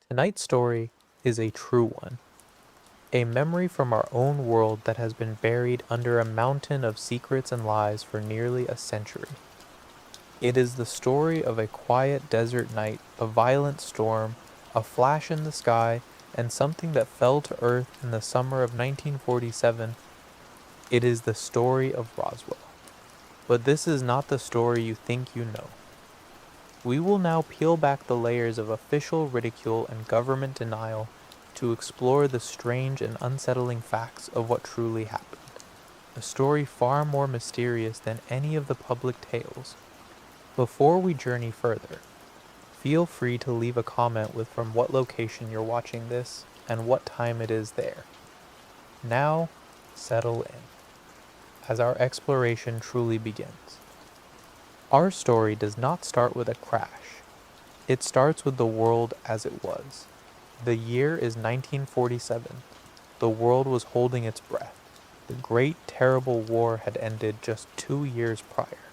Tonight's story is a true one, a memory from our own world that has been buried under a mountain of secrets and lies for nearly a century. It is the story of a quiet desert night, a violent storm, a flash in the sky, and something that fell to earth in the summer of 1947. It is the story of Roswell. But this is not the story you think you know. We will now peel back the layers of official ridicule and government denial to explore the strange and unsettling facts of what truly happened. A story far more mysterious than any of the public tales. Before we journey further, feel free to leave a comment with from what location you're watching this and what time it is there. Now, settle in, as our exploration truly begins. Our story does not start with a crash. It starts with the world as it was. The year is 1947. The world was holding its breath. The Great Terrible War had ended just 2 years prior,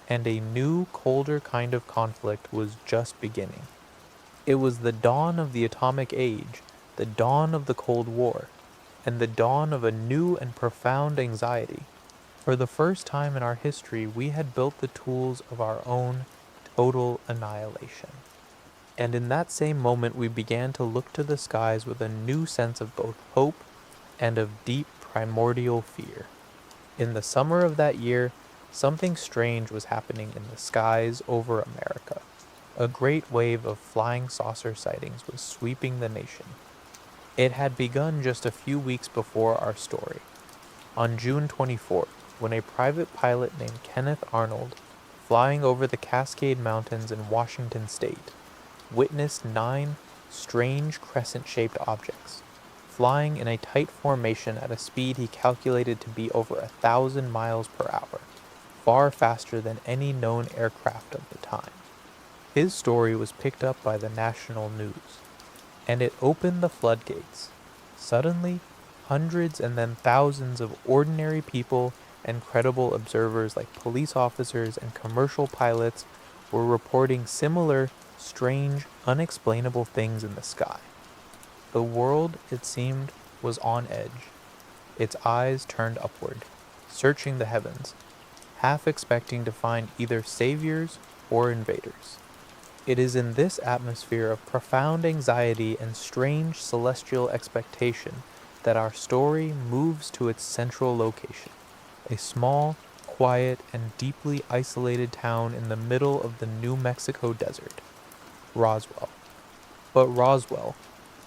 and a new, colder kind of conflict was just beginning. It was the dawn of the atomic age, the dawn of the Cold War, and the dawn of a new and profound anxiety. For the first time in our history, we had built the tools of our own total annihilation. And in that same moment, we began to look to the skies with a new sense of both hope and of deep primordial fear. In the summer of that year, something strange was happening in the skies over America. A great wave of flying saucer sightings was sweeping the nation. It had begun just a few weeks before our story. On June 24th, when a private pilot named Kenneth Arnold, flying over the Cascade Mountains in Washington state, witnessed 9 strange crescent-shaped objects, flying in a tight formation at a speed he calculated to be over 1,000 miles per hour, far faster than any known aircraft of the time. His story was picked up by the national news, and it opened the floodgates. Suddenly, hundreds and then thousands of ordinary people and credible observers like police officers and commercial pilots were reporting similar, strange, unexplainable things in the sky. The world, it seemed, was on edge, its eyes turned upward, searching the heavens, half expecting to find either saviors or invaders. It is in this atmosphere of profound anxiety and strange celestial expectation that our story moves to its central location, a small, quiet, and deeply isolated town in the middle of the New Mexico desert, Roswell. But Roswell,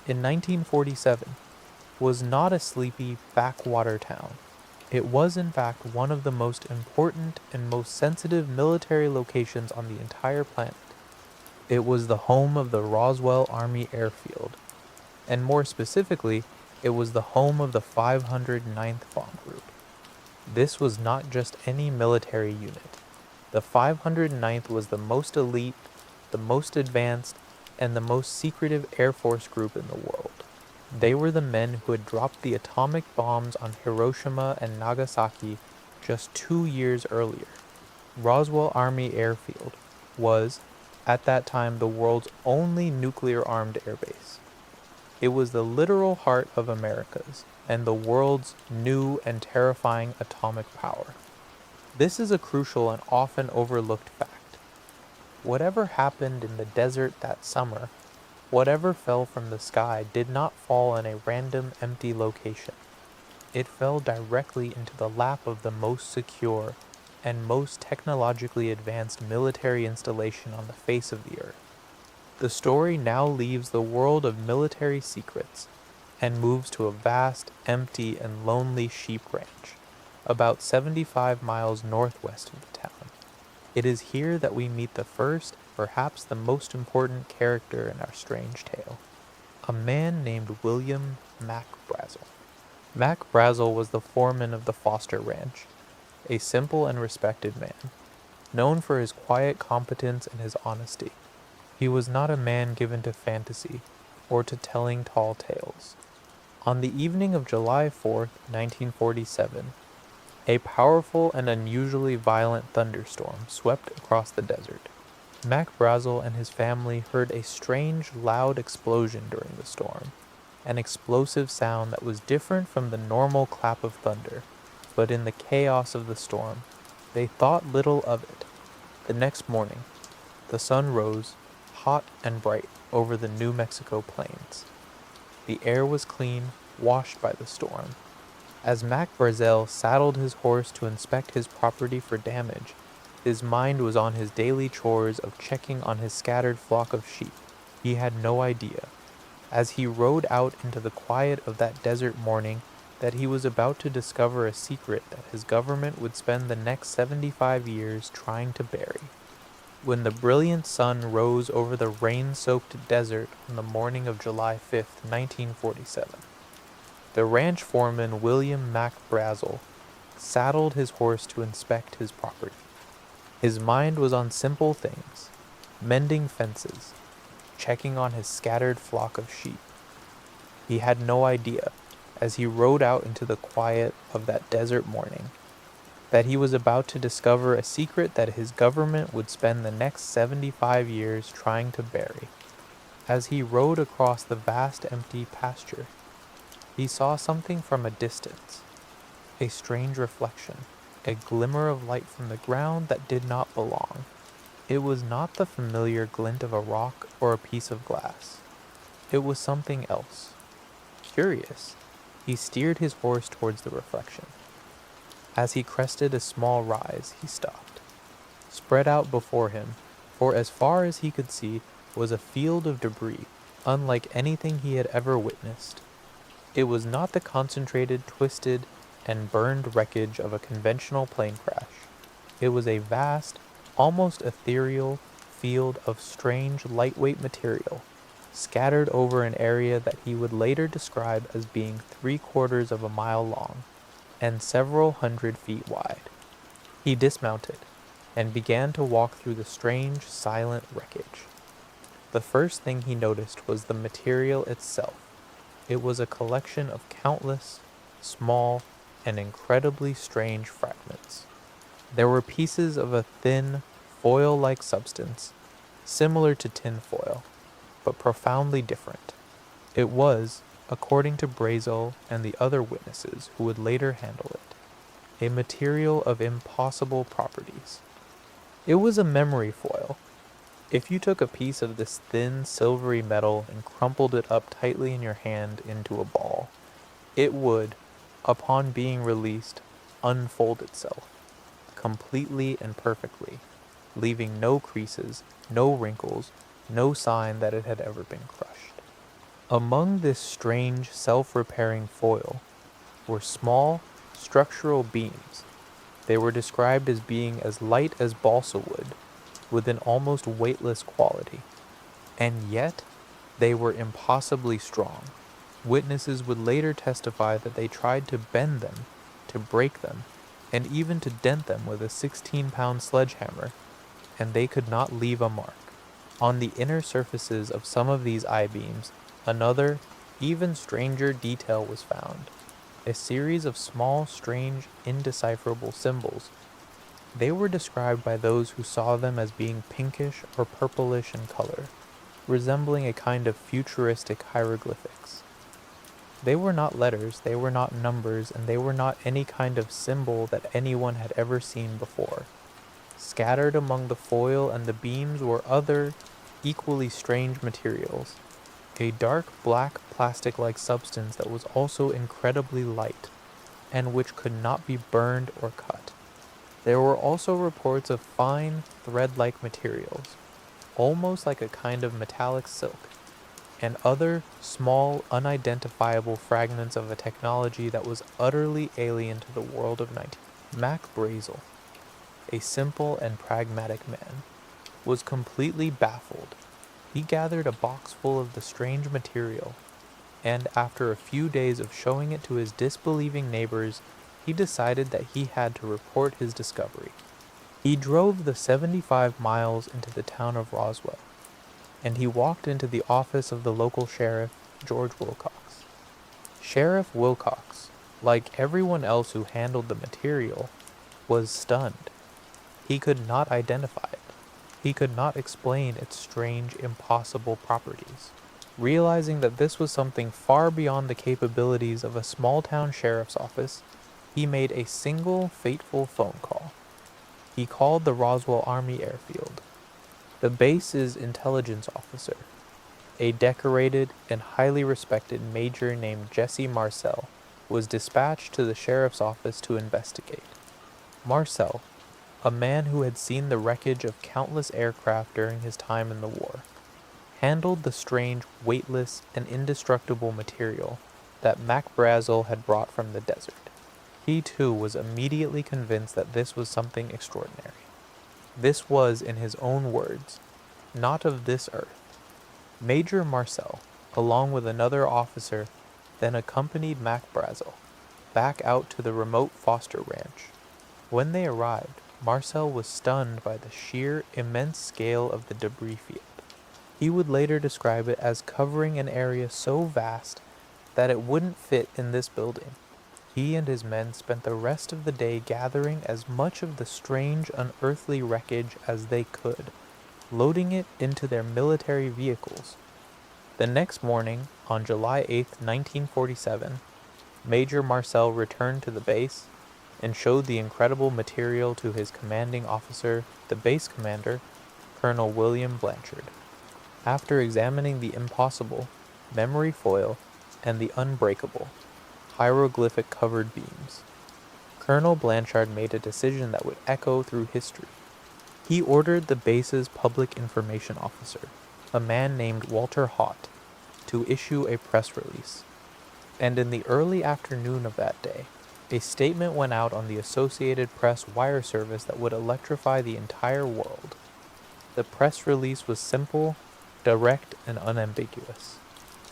in 1947, was not a sleepy backwater town. It was in fact one of the most important and most sensitive military locations on the entire planet. It was the home of the Roswell Army Airfield, and more specifically, it was the home of the 509th Bomb Group. This was not just any military unit. The 509th was the most elite, the most advanced, and the most secretive Air Force group in the world. They were the men who had dropped the atomic bombs on Hiroshima and Nagasaki just 2 years earlier. Roswell Army Airfield was, at that time, the world's only nuclear-armed airbase. It was the literal heart of America's and the world's new and terrifying atomic power. This is a crucial and often overlooked fact. Whatever happened in the desert that summer, whatever fell from the sky did not fall in a random empty location. It fell directly into the lap of the most secure and most technologically advanced military installation on the face of the earth. The story now leaves the world of military secrets and moves to a vast, empty, and lonely sheep ranch, about 75 miles northwest of the town. It is here that we meet the first, perhaps the most important character in our strange tale, a man named William Mac Brazel. Mac Brazel was the foreman of the Foster Ranch, a simple and respected man, known for his quiet competence and his honesty. He was not a man given to fantasy or to telling tall tales. On the evening of July 4th, 1947, a powerful and unusually violent thunderstorm swept across the desert. Mac Brazel and his family heard a strange, loud explosion during the storm, an explosive sound that was different from the normal clap of thunder, but in the chaos of the storm, they thought little of it. The next morning, the sun rose, hot and bright, over the New Mexico plains. The air was clean, washed by the storm. As Mac Brazel saddled his horse to inspect his property for damage, his mind was on his daily chores of checking on his scattered flock of sheep. He had no idea, as he rode out into the quiet of that desert morning, that he was about to discover a secret that his government would spend the next 75 years trying to bury. When the brilliant sun rose over the rain-soaked desert on the morning of July 5th, 1947, the ranch foreman William Mac Brazel saddled his horse to inspect his property. His mind was on simple things, mending fences, checking on his scattered flock of sheep. He had no idea, as he rode out into the quiet of that desert morning, that he was about to discover a secret that his government would spend the next 75 years trying to bury. As he rode across the vast empty pasture, he saw something from a distance, a strange reflection, a glimmer of light from the ground that did not belong. It was not the familiar glint of a rock or a piece of glass. It was something else. Curious, he steered his horse towards the reflection. As he crested a small rise, he stopped. Spread out before him, for as far as he could see, was a field of debris, unlike anything he had ever witnessed. It was not the concentrated, twisted, and burned wreckage of a conventional plane crash. It was a vast, almost ethereal field of strange, lightweight material, scattered over an area that he would later describe as being 3/4 of a mile long and several 100 feet wide. He dismounted and began to walk through the strange, silent wreckage. The first thing he noticed was the material itself. It was a collection of countless, small, and incredibly strange fragments. There were pieces of a thin, foil-like substance, similar to tin foil, but profoundly different. It was, according to Brazel and the other witnesses who would later handle it, a material of impossible properties. It was a memory foil. If you took a piece of this thin, silvery metal and crumpled it up tightly in your hand into a ball, it would, upon being released, unfold itself, completely and perfectly, leaving no creases, no wrinkles, no sign that it had ever been crushed. Among this strange, self-repairing foil were small, structural beams. They were described as being as light as balsa wood, with an almost weightless quality. And yet, they were impossibly strong. Witnesses would later testify that they tried to bend them, to break them, and even to dent them with a 16-pound sledgehammer, and they could not leave a mark. On the inner surfaces of some of these I-beams, another, even stranger detail was found. A series of small, strange, indecipherable symbols. They were described by those who saw them as being pinkish or purplish in color, resembling a kind of futuristic hieroglyphics. They were not letters, they were not numbers, and they were not any kind of symbol that anyone had ever seen before. Scattered among the foil and the beams were other, equally strange materials. A dark black plastic-like substance that was also incredibly light, and which could not be burned or cut. There were also reports of fine, thread-like materials, almost like a kind of metallic silk, and other, small, unidentifiable fragments of a technology that was utterly alien to the world of 19. Mac Brazel, a simple and pragmatic man, was completely baffled. He gathered a box full of the strange material, and after a few days of showing it to his disbelieving neighbors, he decided that he had to report his discovery. He drove the 75 miles into the town of Roswell, and he walked into the office of the local sheriff, George Wilcox. Sheriff Wilcox, like everyone else who handled the material, was stunned. He could not identify it. he could not explain its strange, impossible properties. Realizing that this was something far beyond the capabilities of a small-town sheriff's office, he made a single fateful phone call. He called the Roswell Army Airfield. The base's intelligence officer, a decorated and highly respected major named Jesse Marcel, was dispatched to the sheriff's office to investigate. Marcel, a man who had seen the wreckage of countless aircraft during his time in the war, handled the strange, weightless, and indestructible material that Mac Brazel had brought from the desert. He too was immediately convinced that this was something extraordinary. This was, in his own words, not of this earth. Major Marcel, along with another officer, then accompanied Mac Brazel back out to the remote Foster Ranch. When they arrived, Marcel was stunned by the sheer, immense scale of the debris field. He would later describe it as covering an area so vast that it wouldn't fit in this building. He and his men spent the rest of the day gathering as much of the strange, unearthly wreckage as they could, loading it into their military vehicles. The next morning, on July 8, 1947, Major Marcel returned to the base and showed the incredible material to his commanding officer, the base commander, Colonel William Blanchard. After examining the impossible, memory foil, and the unbreakable, hieroglyphic-covered beams, Colonel Blanchard made a decision that would echo through history. He ordered the base's public information officer, a man named Walter Haught, to issue a press release. And in the early afternoon of that day, a statement went out on the Associated Press wire service that would electrify the entire world. The press release was simple, direct, and unambiguous.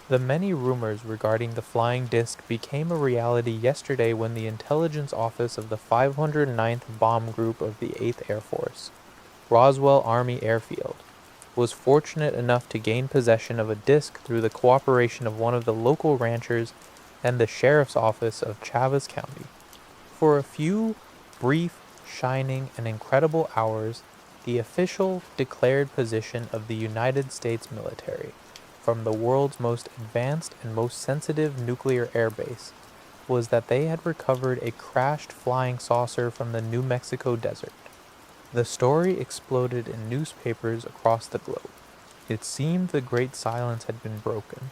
The many rumors regarding the flying disc became a reality yesterday when the intelligence office of the 509th Bomb Group of the 8th Air Force, Roswell Army Airfield, was fortunate enough to gain possession of a disc through the cooperation of one of the local ranchers and the sheriff's office of Chaves County. For a few brief, shining, and incredible hours, the official declared position of the United States military from the world's most advanced and most sensitive nuclear airbase was that they had recovered a crashed flying saucer from the New Mexico desert. The story exploded in newspapers across the globe. It seemed the great silence had been broken.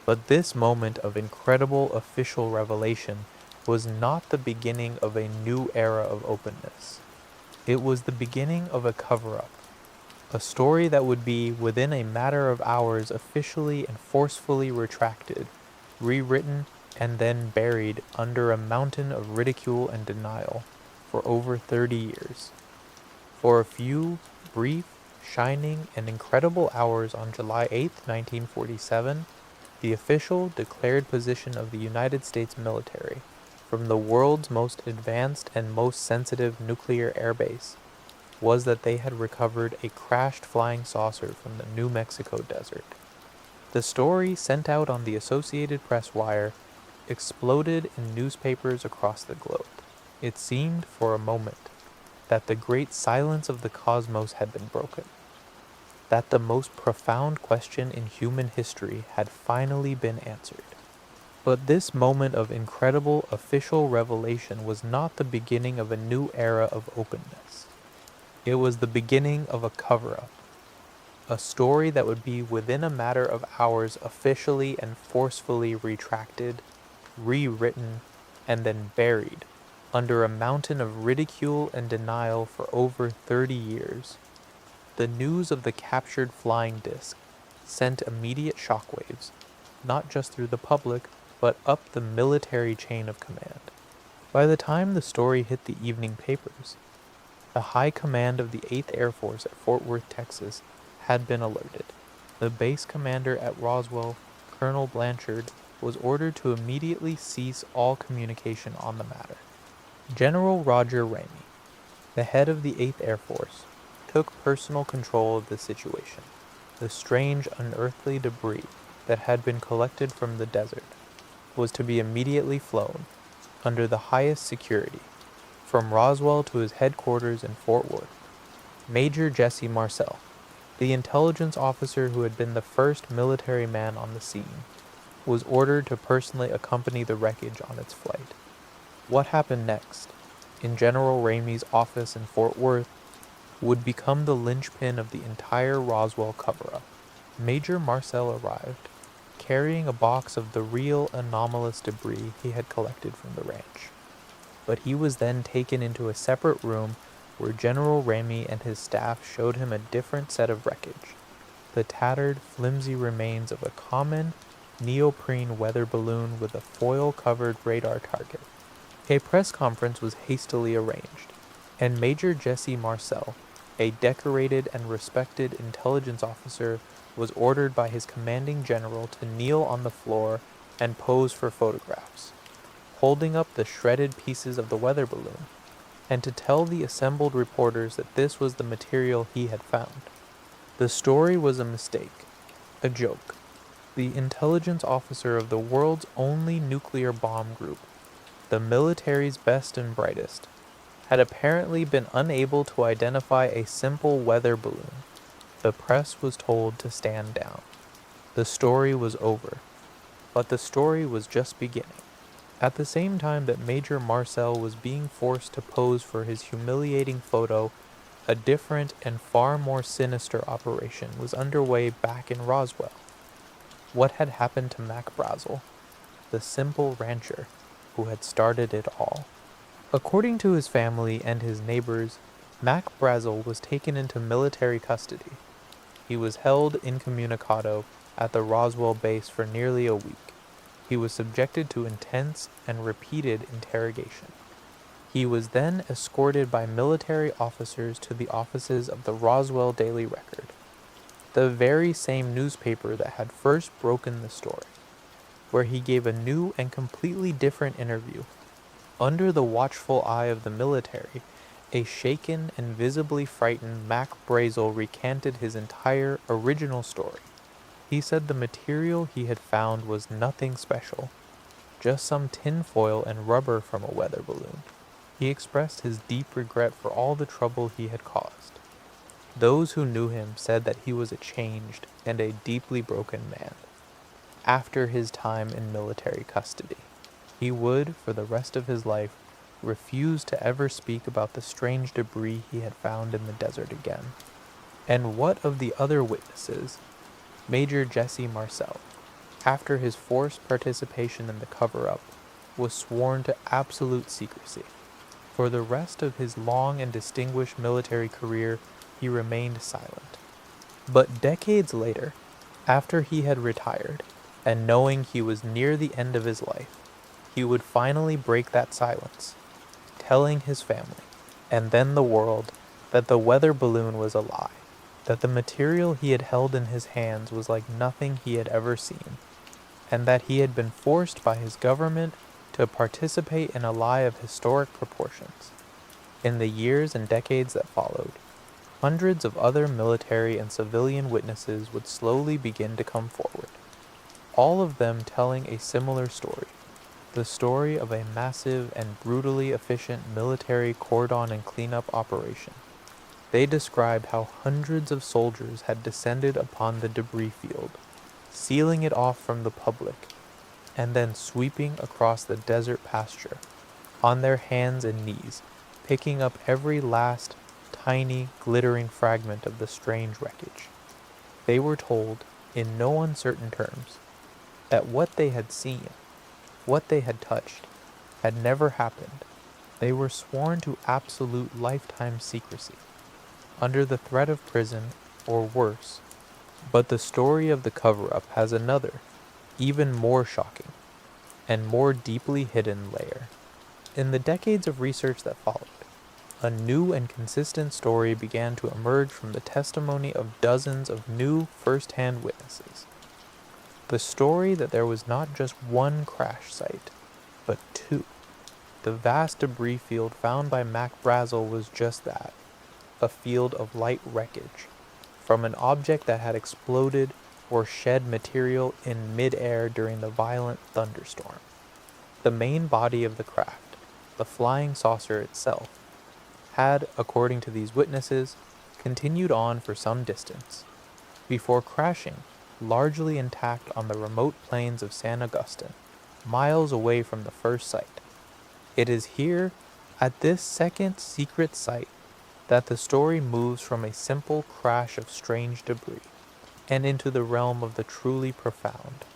But this moment of incredible official revelation was not the beginning of a new era of openness. It was the beginning of a cover-up, a story that would be, within a matter of hours, officially and forcefully retracted, rewritten, and then buried under a mountain of ridicule and denial for over 30 years. For a few brief, shining, and incredible hours on July 8, 1947, the official declared position of the United States military from the world's most advanced and most sensitive nuclear airbase was that they had recovered a crashed flying saucer from the New Mexico desert. The story, sent out on the Associated Press wire, exploded in newspapers across the globe. It seemed, for a moment, that the great silence of the cosmos had been broken, that the most profound question in human history had finally been answered. But this moment of incredible official revelation was not the beginning of a new era of openness. It was the beginning of a cover-up, a story that would be within a matter of hours officially and forcefully retracted, rewritten, and then buried under a mountain of ridicule and denial for over 30 years. The news of the captured flying disc sent immediate shockwaves, not just through the public, but up the military chain of command. By the time the story hit the evening papers, the high command of the 8th Air Force at Fort Worth, Texas, had been alerted. The base commander at Roswell, Colonel Blanchard, was ordered to immediately cease all communication on the matter. General Roger Ramey, the head of the 8th Air Force, took personal control of the situation. The strange, unearthly debris that had been collected from the desert was to be immediately flown, under the highest security, from Roswell to his headquarters in Fort Worth. Major Jesse Marcel, the intelligence officer who had been the first military man on the scene, was ordered to personally accompany the wreckage on its flight. What happened next, in General Ramey's office in Fort Worth, would become the linchpin of the entire Roswell cover-up. Major Marcel arrived, carrying a box of the real anomalous debris he had collected from the ranch. But he was then taken into a separate room where General Ramey and his staff showed him a different set of wreckage, the tattered, flimsy remains of a common neoprene weather balloon with a foil-covered radar target. A press conference was hastily arranged, and Major Jesse Marcel, a decorated and respected intelligence officer, was ordered by his commanding general to kneel on the floor and pose for photographs, holding up the shredded pieces of the weather balloon, and to tell the assembled reporters that this was the material he had found. The story was a mistake, a joke. The intelligence officer of the world's only nuclear bomb group, the military's best and brightest, had apparently been unable to identify a simple weather balloon. The press was told to stand down. The story was over, but the story was just beginning. At the same time that Major Marcel was being forced to pose for his humiliating photo, a different and far more sinister operation was underway back in Roswell. What had happened to Mac Brazel, the simple rancher who had started it all? According to his family and his neighbors, Mac Brazel was taken into military custody. He was held incommunicado at the Roswell base for nearly a week. He was subjected to intense and repeated interrogation. He was then escorted by military officers to the offices of the Roswell Daily Record, the very same newspaper that had first broken the story, where he gave a new and completely different interview. Under the watchful eye of the military, a shaken and visibly frightened Mac Brazel recanted his entire original story. He said the material he had found was nothing special, just some tinfoil and rubber from a weather balloon. He expressed his deep regret for all the trouble he had caused. Those who knew him said that he was a changed and a deeply broken man. After his time in military custody, he would, for the rest of his life, refuse to ever speak about the strange debris he had found in the desert again. And what of the other witnesses? Major Jesse Marcel, after his forced participation in the cover-up, was sworn to absolute secrecy. For the rest of his long and distinguished military career, he remained silent. But decades later, after he had retired, and knowing he was near the end of his life, he would finally break that silence, telling his family, and then the world, that the weather balloon was a lie, that the material he had held in his hands was like nothing he had ever seen, and that he had been forced by his government to participate in a lie of historic proportions. In the years and decades that followed, hundreds of other military and civilian witnesses would slowly begin to come forward, all of them telling a similar story, the story of a massive and brutally efficient military cordon and cleanup operation. They described how hundreds of soldiers had descended upon the debris field, sealing it off from the public, and then sweeping across the desert pasture, on their hands and knees, picking up every last, tiny, glittering fragment of the strange wreckage. They were told, in no uncertain terms, that what they had seen, what they had touched, had never happened. They were sworn to absolute lifetime secrecy, under the threat of prison, or worse. But the story of the cover-up has another, even more shocking, and more deeply hidden layer. In the decades of research that followed, a new and consistent story began to emerge from the testimony of dozens of new first-hand witnesses. The story that there was not just one crash site, but two. The vast debris field found by Mac Brazel was just that, a field of light wreckage, from an object that had exploded or shed material in mid-air during the violent thunderstorm. The main body of the craft, the flying saucer itself, had, according to these witnesses, continued on for some distance, before crashing, largely intact on the remote plains of San Agustin, miles away from the first site. It is here, at this second secret site, that the story moves from a simple crash of strange debris and into the realm of the truly profound.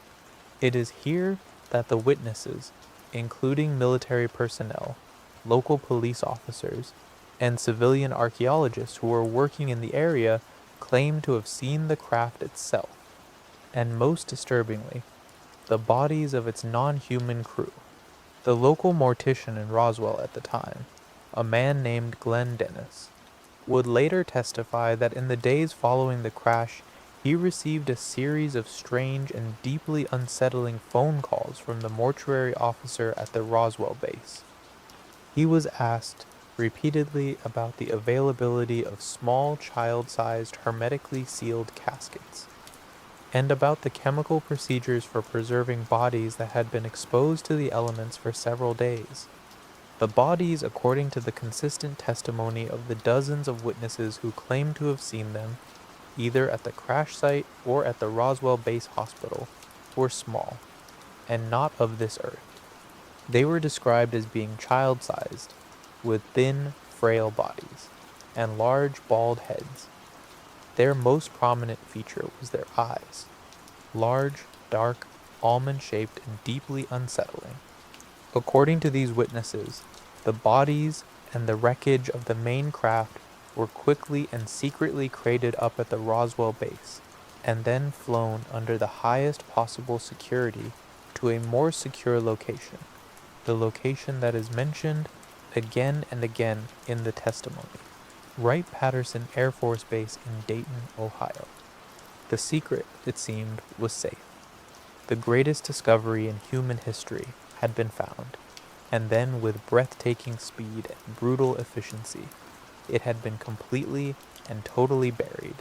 It is here that the witnesses, including military personnel, local police officers, and civilian archaeologists who were working in the area, claim to have seen the craft itself, and most disturbingly, the bodies of its non-human crew. The local mortician in Roswell at the time, a man named Glenn Dennis, would later testify that in the days following the crash, he received a series of strange and deeply unsettling phone calls from the mortuary officer at the Roswell base. He was asked repeatedly about the availability of small child-sized hermetically sealed caskets, and about the chemical procedures for preserving bodies that had been exposed to the elements for several days. The bodies, according to the consistent testimony of the dozens of witnesses who claimed to have seen them, either at the crash site or at the Roswell Base Hospital, were small, and not of this earth. They were described as being child-sized, with thin, frail bodies, and large, bald heads. Their most prominent feature was their eyes, large, dark, almond-shaped, and deeply unsettling. According to these witnesses, the bodies and the wreckage of the main craft were quickly and secretly crated up at the Roswell base, and then flown under the highest possible security to a more secure location, the location that is mentioned again and again in the testimony, Wright-Patterson Air Force Base in Dayton, Ohio. The secret, it seemed, was safe. The greatest discovery in human history had been found, and then with breathtaking speed and brutal efficiency, it had been completely and totally buried.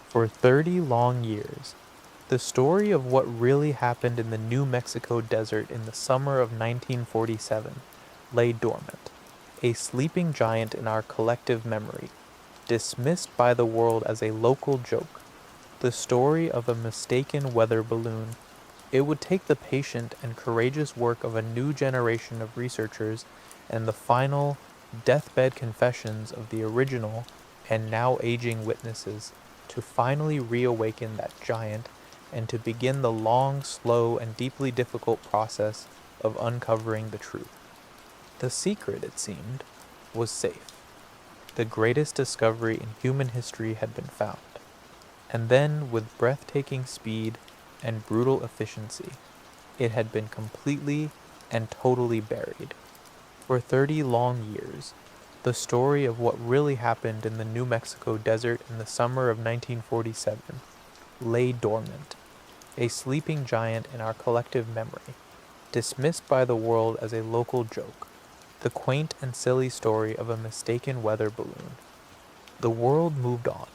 For 30 long years, the story of what really happened in the New Mexico desert in the summer of 1947 lay dormant, a sleeping giant in our collective memory, dismissed by the world as a local joke, the story of a mistaken weather balloon. It would take the patient and courageous work of a new generation of researchers and the final deathbed confessions of the original and now aging witnesses to finally reawaken that giant and to begin the long, slow, and deeply difficult process of uncovering the truth. The secret, it seemed, was safe. The greatest discovery in human history had been found, and then, with breathtaking speed and brutal efficiency, it had been completely and totally buried. For 30 long years, the story of what really happened in the New Mexico desert in the summer of 1947 lay dormant, a sleeping giant in our collective memory, dismissed by the world as a local joke, the quaint and silly story of a mistaken weather balloon. The world moved on.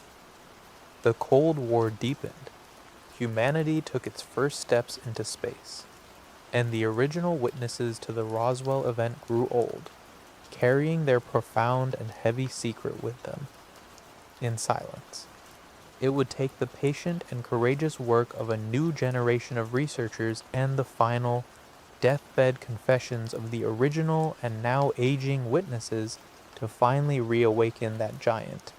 The Cold War deepened. Humanity took its first steps into space, and the original witnesses to the Roswell event grew old, carrying their profound and heavy secret with them, in silence. It would take the patient and courageous work of a new generation of researchers and the final deathbed confessions of the original and now aging witnesses to finally reawaken that giant,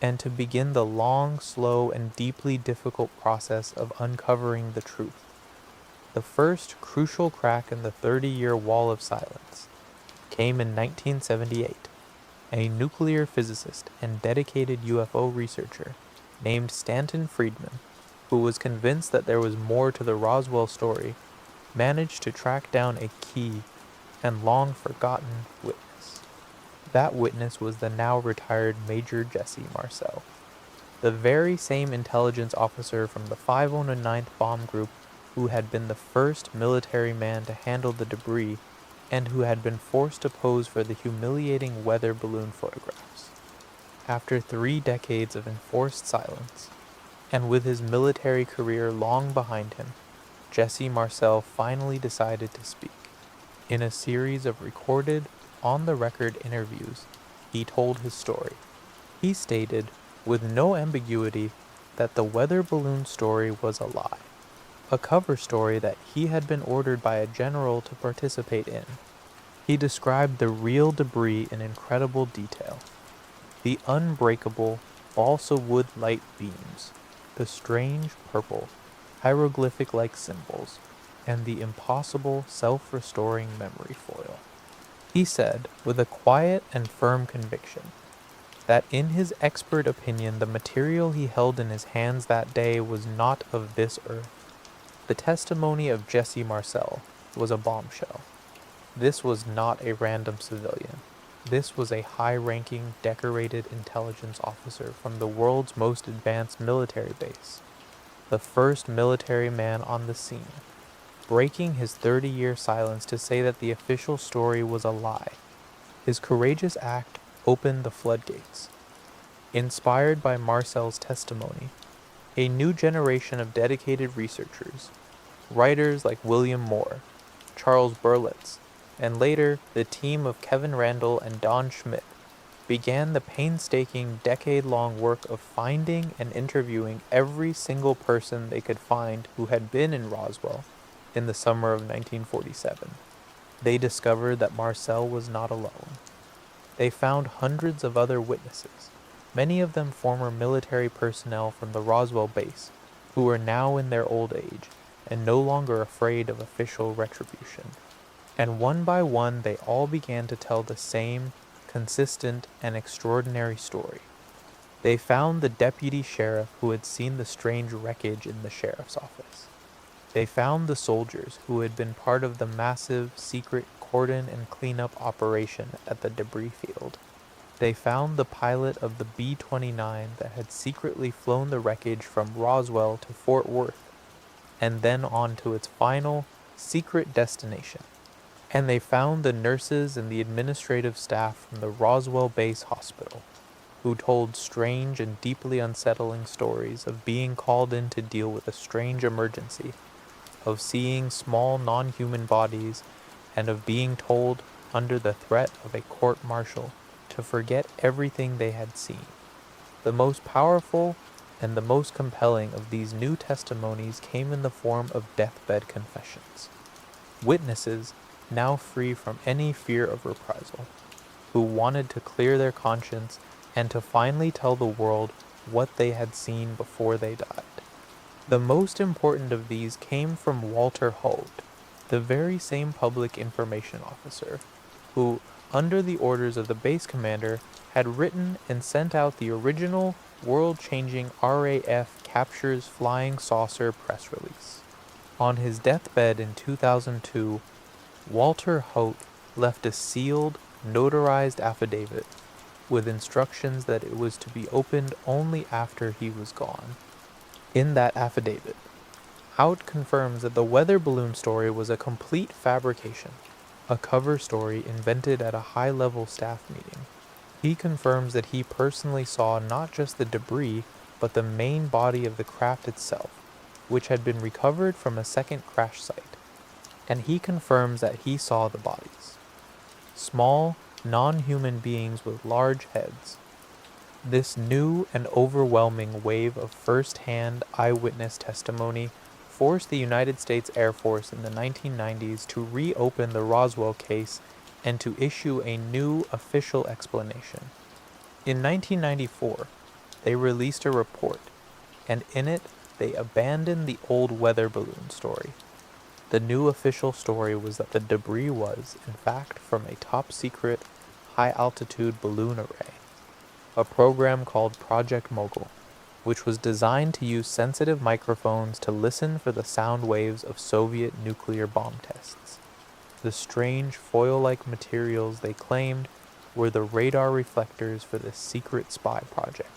and to begin the long, slow, and deeply difficult process of uncovering the truth. The first crucial crack in the 30-year wall of silence came in 1978. A nuclear physicist and dedicated UFO researcher named Stanton Friedman, who was convinced that there was more to the Roswell story, managed to track down a key and long-forgotten witness. That witness was the now retired Major Jesse Marcel, the very same intelligence officer from the 509th Bomb Group who had been the first military man to handle the debris and who had been forced to pose for the humiliating weather balloon photographs. After 3 decades of enforced silence, and with his military career long behind him, Jesse Marcel finally decided to speak. In a series of recorded, on-the-record interviews, he told his story. He stated, with no ambiguity that the weather balloon story was a lie, a cover story that he had been ordered by a general to participate in. He described the real debris in incredible detail. The unbreakable balsa wood light beams, the strange purple, hieroglyphic-like symbols, and the impossible self-restoring memory foil. He said, with a quiet and firm conviction, that in his expert opinion the material he held in his hands that day was not of this earth. The testimony of Jesse Marcel was a bombshell. This was not a random civilian. This was a high-ranking, decorated intelligence officer from the world's most advanced military base, the first military man on the scene, breaking his 30-year silence to say that the official story was a lie. His courageous act opened the floodgates. Inspired by Marcel's testimony, a new generation of dedicated researchers, writers like William Moore, Charles Berlitz, and later the team of Kevin Randall and Don Schmidt, began the painstaking decade-long work of finding and interviewing every single person they could find who had been in Roswell in the summer of 1947. They discovered that Marcel was not alone. They found hundreds of other witnesses, many of them former military personnel from the Roswell base, who were now in their old age and no longer afraid of official retribution. And one by one they all began to tell the same, consistent, and extraordinary story. They found the deputy sheriff who had seen the strange wreckage in the sheriff's office. They found the soldiers who had been part of the massive, secret cordon and cleanup operation at the debris field. They found the pilot of the B-29 that had secretly flown the wreckage from Roswell to Fort Worth, and then on to its final, secret destination. And they found the nurses and the administrative staff from the Roswell Base Hospital, who told strange and deeply unsettling stories of being called in to deal with a strange emergency, of seeing small non-human bodies, and of being told, under the threat of a court-martial, to forget everything they had seen. The most powerful and the most compelling of these new testimonies came in the form of deathbed confessions. Witnesses, now free from any fear of reprisal, who wanted to clear their conscience and to finally tell the world what they had seen before they died. The most important of these came from Walter Holt, the very same public information officer, who, under the orders of the base commander, had written and sent out the original world-changing RAF Captures Flying Saucer press release. On his deathbed in 2002, Walter Holt left a sealed, notarized affidavit with instructions that it was to be opened only after he was gone. In that affidavit, Hout confirms that the weather balloon story was a complete fabrication, a cover story invented at a high-level staff meeting. He confirms that he personally saw not just the debris, but the main body of the craft itself, which had been recovered from a second crash site. And he confirms that he saw the bodies. Small, non-human beings with large heads. This new and overwhelming wave of first-hand eyewitness testimony forced the United States Air Force in the 1990s to reopen the Roswell case and to issue a new official explanation. In 1994, they released a report, and in it they abandoned the old weather balloon story. The new official story was that the debris was, in fact, from a top-secret, high-altitude balloon array, a program called Project Mogul, which was designed to use sensitive microphones to listen for the sound waves of Soviet nuclear bomb tests. The strange foil-like materials they claimed were the radar reflectors for this secret spy project.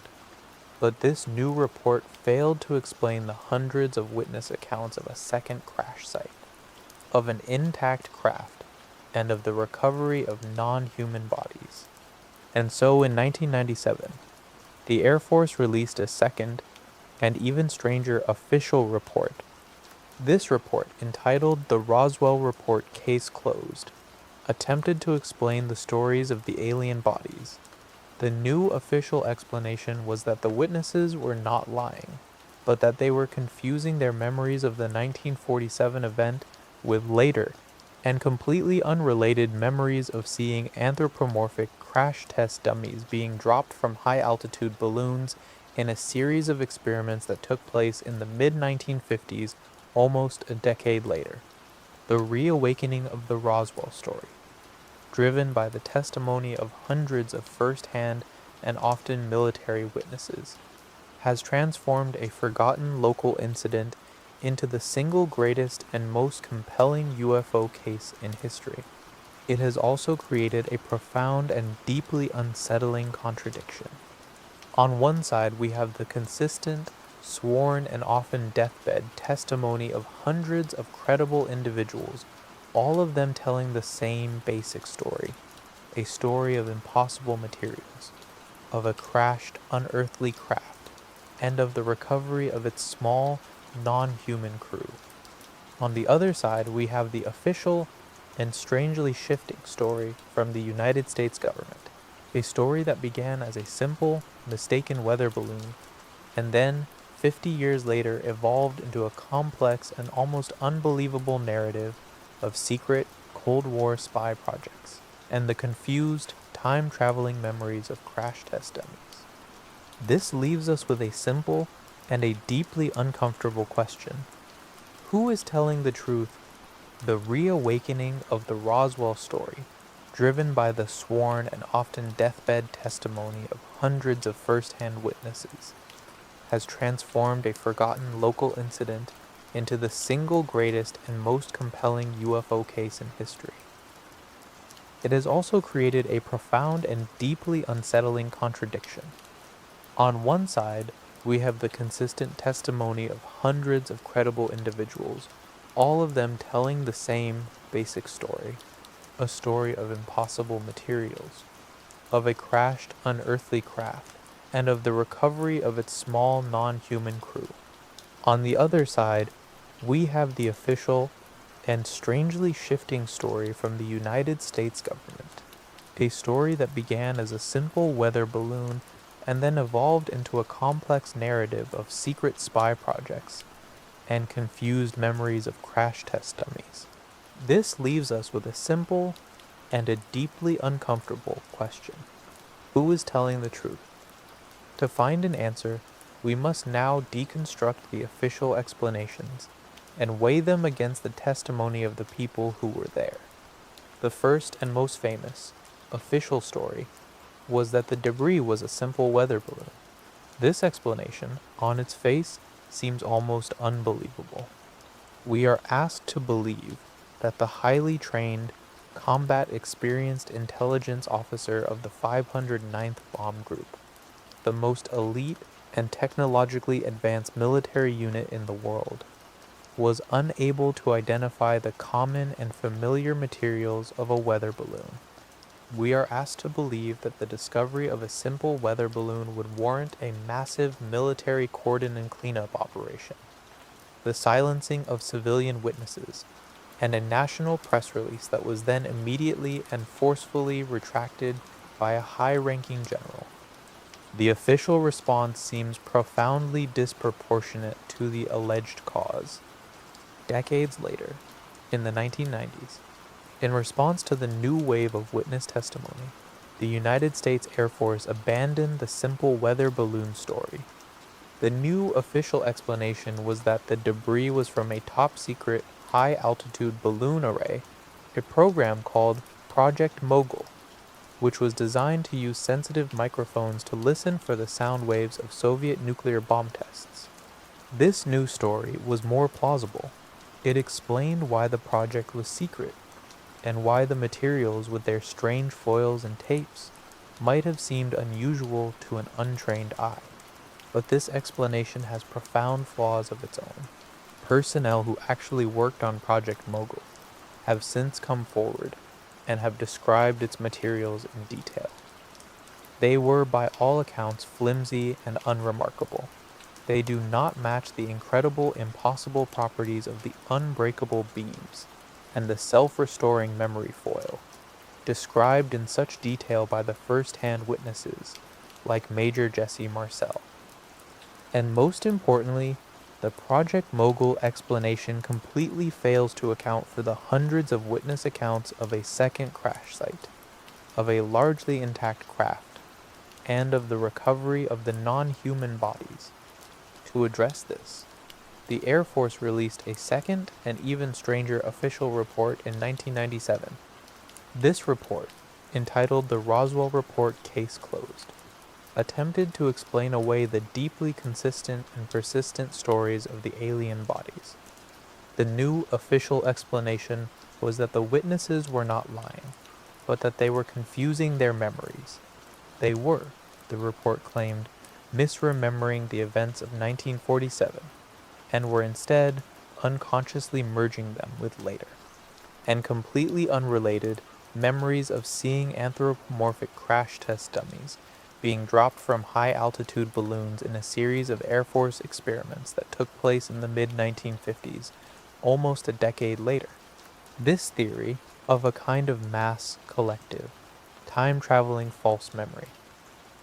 But this new report failed to explain the hundreds of witness accounts of a second crash site, of an intact craft, and of the recovery of non-human bodies. And so in 1997, the Air Force released a second, and even stranger, official report. This report, entitled The Roswell Report Case Closed, attempted to explain the stories of the alien bodies, The new official explanation was that the witnesses were not lying, but that they were confusing their memories of the 1947 event with later and completely unrelated memories of seeing anthropomorphic crash test dummies being dropped from high-altitude balloons in a series of experiments that took place in the mid-1950s, almost a decade later. The reawakening of the Roswell story, driven by the testimony of hundreds of first-hand and often military witnesses, has transformed a forgotten local incident into the single greatest and most compelling UFO case in history. It has also created a profound and deeply unsettling contradiction. On one side, we have the consistent, sworn, and often deathbed testimony of hundreds of credible individuals, all of them telling the same basic story, a story of impossible materials, of a crashed, unearthly craft, and of the recovery of its small, non-human crew. On the other side, we have the official and strangely shifting story from the United States government, a story that began as a simple, mistaken weather balloon, and then, 50 years later, evolved into a complex and almost unbelievable narrative of secret Cold War spy projects, and the confused, time-traveling memories of crash test dummies. This leaves us with a simple and a deeply uncomfortable question. Who is telling the truth? The reawakening of the Roswell story, driven by the sworn and often deathbed testimony of hundreds of first-hand witnesses, has transformed a forgotten local incident into the single greatest and most compelling UFO case in history. It has also created a profound and deeply unsettling contradiction. On one side, we have the consistent testimony of hundreds of credible individuals, all of them telling the same basic story, a story of impossible materials, of a crashed, unearthly craft, and of the recovery of its small, non-human crew. On the other side, we have the official and strangely shifting story from the United States government, a story that began as a simple weather balloon and then evolved into a complex narrative of secret spy projects and confused memories of crash test dummies. This leaves us with a simple and a deeply uncomfortable question. Who is telling the truth? To find an answer, we must now deconstruct the official explanations and weigh them against the testimony of the people who were there. The first and most famous, official story was that the debris was a simple weather balloon. This explanation, on its face, seems almost unbelievable. We are asked to believe that the highly trained, combat-experienced intelligence officer of the 509th Bomb Group, the most elite and technologically advanced military unit in the world, was unable to identify the common and familiar materials of a weather balloon. We are asked to believe that the discovery of a simple weather balloon would warrant a massive military cordon and cleanup operation, the silencing of civilian witnesses, and a national press release that was then immediately and forcefully retracted by a high-ranking general. The official response seems profoundly disproportionate to the alleged cause. Decades later, in the 1990s, in response to the new wave of witness testimony, the United States Air Force abandoned the simple weather balloon story. The new official explanation was that the debris was from a top-secret, high-altitude balloon array, a program called Project Mogul, which was designed to use sensitive microphones to listen for the sound waves of Soviet nuclear bomb tests. This new story was more plausible. It explained why the project was secret, and why the materials with their strange foils and tapes might have seemed unusual to an untrained eye. But this explanation has profound flaws of its own. Personnel who actually worked on Project Mogul have since come forward and have described its materials in detail. They were by all accounts flimsy and unremarkable. They do not match the incredible, impossible properties of the unbreakable beams and the self-restoring memory foil. described in such detail by the first-hand witnesses, like Major Jesse Marcel. And most importantly, the Project Mogul explanation completely fails to account for the hundreds of witness accounts of a second crash site, of a largely intact craft, and of the recovery of the non-human bodies. To address this, the Air Force released a second and even stranger official report in 1997. This report, entitled the Roswell Report Case Closed, attempted to explain away the deeply consistent and persistent stories of the alien bodies. The new official explanation was that the witnesses were not lying, but that they were confusing their memories. They were, the report claimed, misremembering the events of 1947, and were instead unconsciously merging them with later, and completely unrelated, memories of seeing anthropomorphic crash test dummies being dropped from high-altitude balloons in a series of Air Force experiments that took place in the mid-1950s, almost a decade later. This theory, of a kind of mass collective, time-traveling false memory,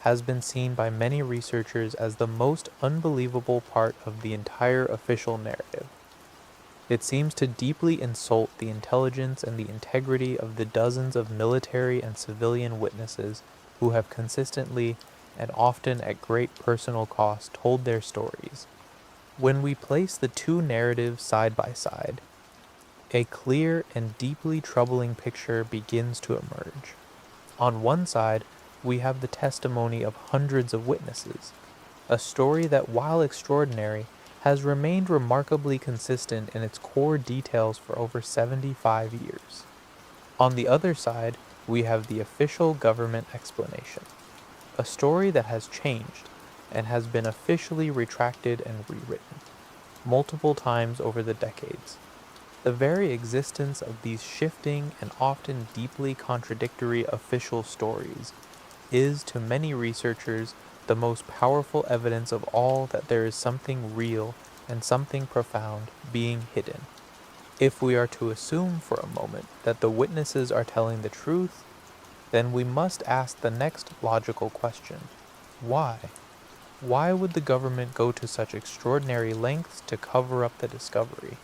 has been seen by many researchers as the most unbelievable part of the entire official narrative. It seems to deeply insult the intelligence and the integrity of the dozens of military and civilian witnesses who have consistently, and often at great personal cost, told their stories. When we place the two narratives side by side, a clear and deeply troubling picture begins to emerge. On one side, we have the testimony of hundreds of witnesses, a story that, while extraordinary, has remained remarkably consistent in its core details for over 75 years. On the other side, we have the official government explanation, a story that has changed and has been officially retracted and rewritten multiple times over the decades. The very existence of these shifting and often deeply contradictory official stories is, to many researchers, the most powerful evidence of all that there is something real and something profound being hidden. If we are to assume for a moment that the witnesses are telling the truth, then we must ask the next logical question: why? Why would the government go to such extraordinary lengths to cover up the discovery?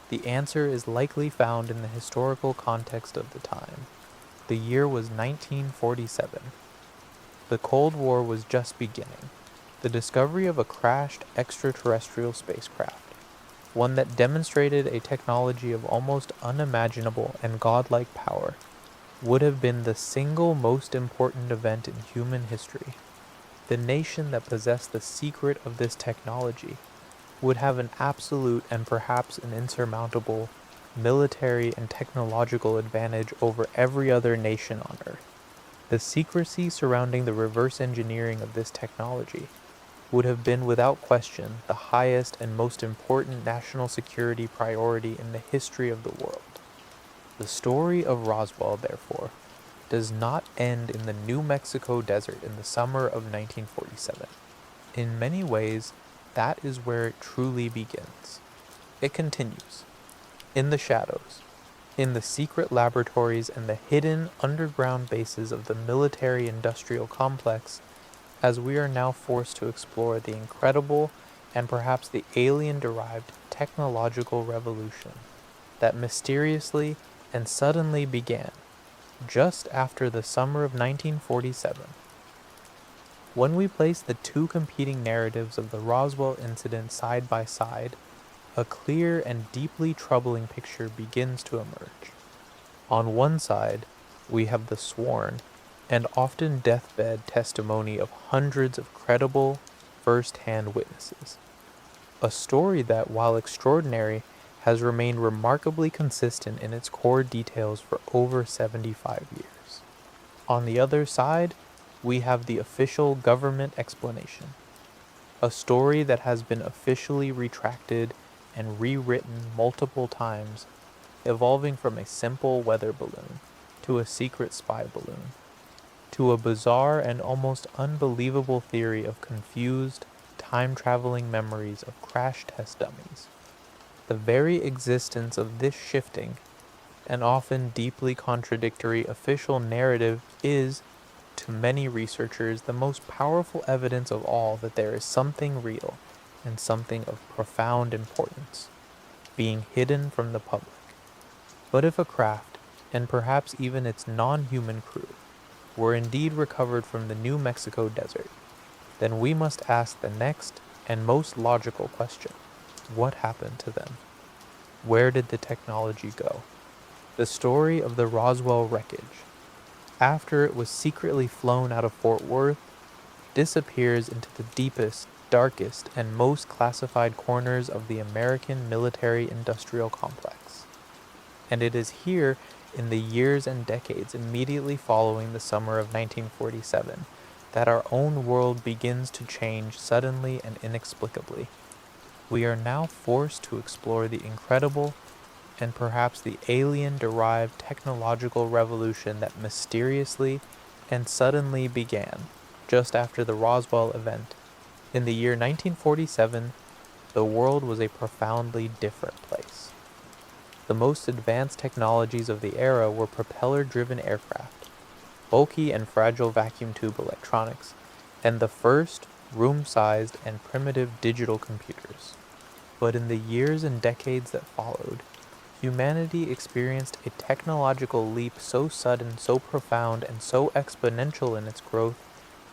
The answer is likely found in the historical context of the time. The year was 1947. The Cold War was just beginning. The discovery of a crashed extraterrestrial spacecraft, one that demonstrated a technology of almost unimaginable and godlike power, would have been the single most important event in human history. The nation that possessed the secret of this technology would have an absolute and perhaps an insurmountable military and technological advantage over every other nation on Earth. The secrecy surrounding the reverse engineering of this technology would have been without question the highest and most important national security priority in the history of the world. The story of Roswell, therefore, does not end in the New Mexico desert in the summer of 1947. In many ways, that is where it truly begins. It continues, in the shadows, in the secret laboratories and the hidden underground bases of the military-industrial complex, as we are now forced to explore the incredible and perhaps the alien-derived technological revolution that mysteriously and suddenly began just after the summer of 1947. When we place the two competing narratives of the Roswell incident side by side, a clear and deeply troubling picture begins to emerge. On one side, we have the sworn and often deathbed testimony of hundreds of credible, first-hand witnesses. A story that, while extraordinary, has remained remarkably consistent in its core details for over 75 years. On the other side, we have the official government explanation, a story that has been officially retracted and rewritten multiple times, evolving from a simple weather balloon to a secret spy balloon, to a bizarre and almost unbelievable theory of confused, time-traveling memories of crash test dummies. The very existence of this shifting and often deeply contradictory official narrative is, to many researchers, the most powerful evidence of all that there is something real and something of profound importance being hidden from the public. But if a craft, and perhaps even its non-human crew, were indeed recovered from the New Mexico desert, then we must ask the next and most logical question: what happened to them? Where did the technology go? The story of the Roswell wreckage, after it was secretly flown out of Fort Worth, disappears into the deepest, darkest, and most classified corners of the American military-industrial complex. And it is here, in the years and decades immediately following the summer of 1947, that our own world begins to change suddenly and inexplicably. We are now forced to explore the incredible and perhaps the alien-derived technological revolution that mysteriously and suddenly began just after the Roswell event. In the year 1947, the world was a profoundly different place. The most advanced technologies of the era were propeller-driven aircraft, bulky and fragile vacuum tube electronics, and the first room-sized and primitive digital computers. But in the years and decades that followed, humanity experienced a technological leap so sudden, so profound, and so exponential in its growth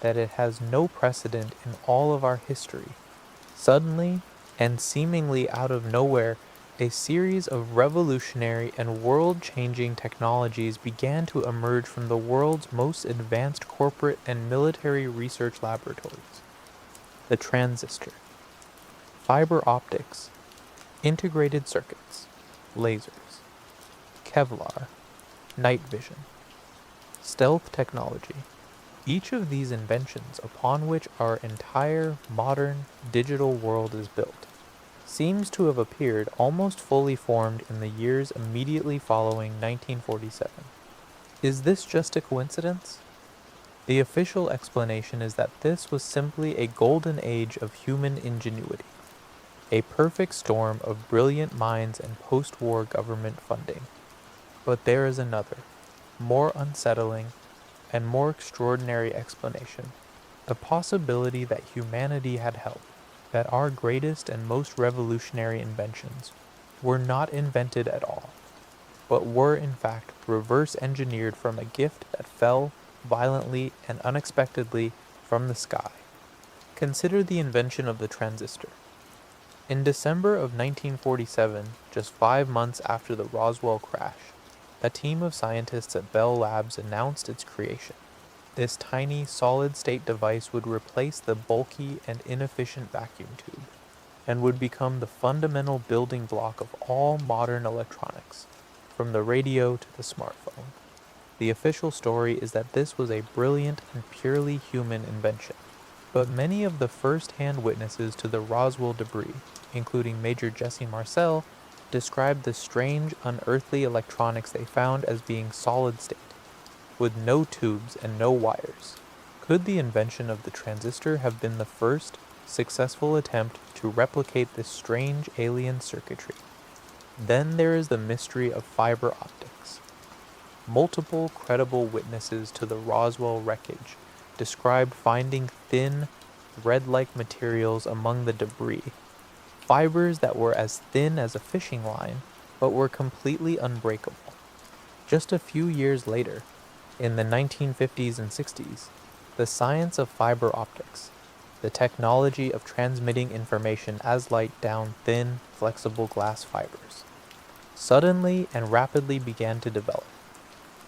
that it has no precedent in all of our history. Suddenly, and seemingly out of nowhere, a series of revolutionary and world-changing technologies began to emerge from the world's most advanced corporate and military research laboratories. The transistor, fiber optics, integrated circuits, lasers, Kevlar, night vision, stealth technology. Each of these inventions upon which our entire modern digital world is built seems to have appeared almost fully formed in the years immediately following 1947. Is this just a coincidence? The official explanation is that this was simply a golden age of human ingenuity, a perfect storm of brilliant minds and post-war government funding. But there is another, more unsettling, and more extraordinary explanation, the possibility that humanity had help, that our greatest and most revolutionary inventions were not invented at all, but were in fact reverse engineered from a gift that fell violently and unexpectedly from the sky. Consider the invention of the transistor. In December of 1947, just 5 months after the Roswell crash, a team of scientists at Bell Labs announced its creation. This tiny, solid-state device would replace the bulky and inefficient vacuum tube, and would become the fundamental building block of all modern electronics, from the radio to the smartphone. The official story is that this was a brilliant and purely human invention, but many of the first-hand witnesses to the Roswell debris, including Major Jesse Marcel, described the strange, unearthly electronics they found as being solid-state, with no tubes and no wires. Could the invention of the transistor have been the first successful attempt to replicate this strange alien circuitry? Then there is the mystery of fiber optics. Multiple credible witnesses to the Roswell wreckage described finding thin, thread-like materials among the debris, fibers that were as thin as a fishing line, but were completely unbreakable. Just a few years later, in the 1950s and 60s, the science of fiber optics, the technology of transmitting information as light down thin, flexible glass fibers, suddenly and rapidly began to develop,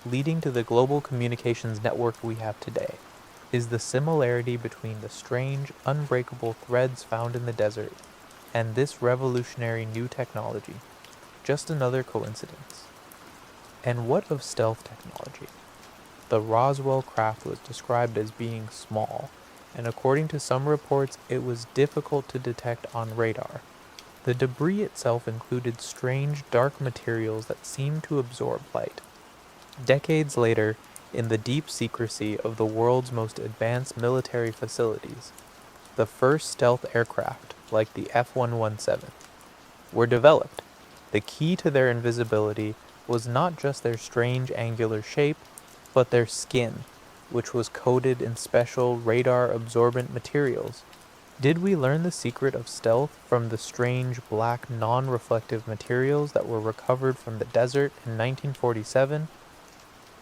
leading to the global communications network we have today. Is the similarity between the strange, unbreakable threads found in the desert and this revolutionary new technology just another coincidence? And what of stealth technology? The Roswell craft was described as being small, and according to some reports, it was difficult to detect on radar. The debris itself included strange, dark materials that seemed to absorb light. Decades later, in the deep secrecy of the world's most advanced military facilities, the first stealth aircraft, like the F-117, were developed. The key to their invisibility was not just their strange angular shape, but their skin, which was coated in special radar-absorbent materials. Did we learn the secret of stealth from the strange black non-reflective materials that were recovered from the desert in 1947?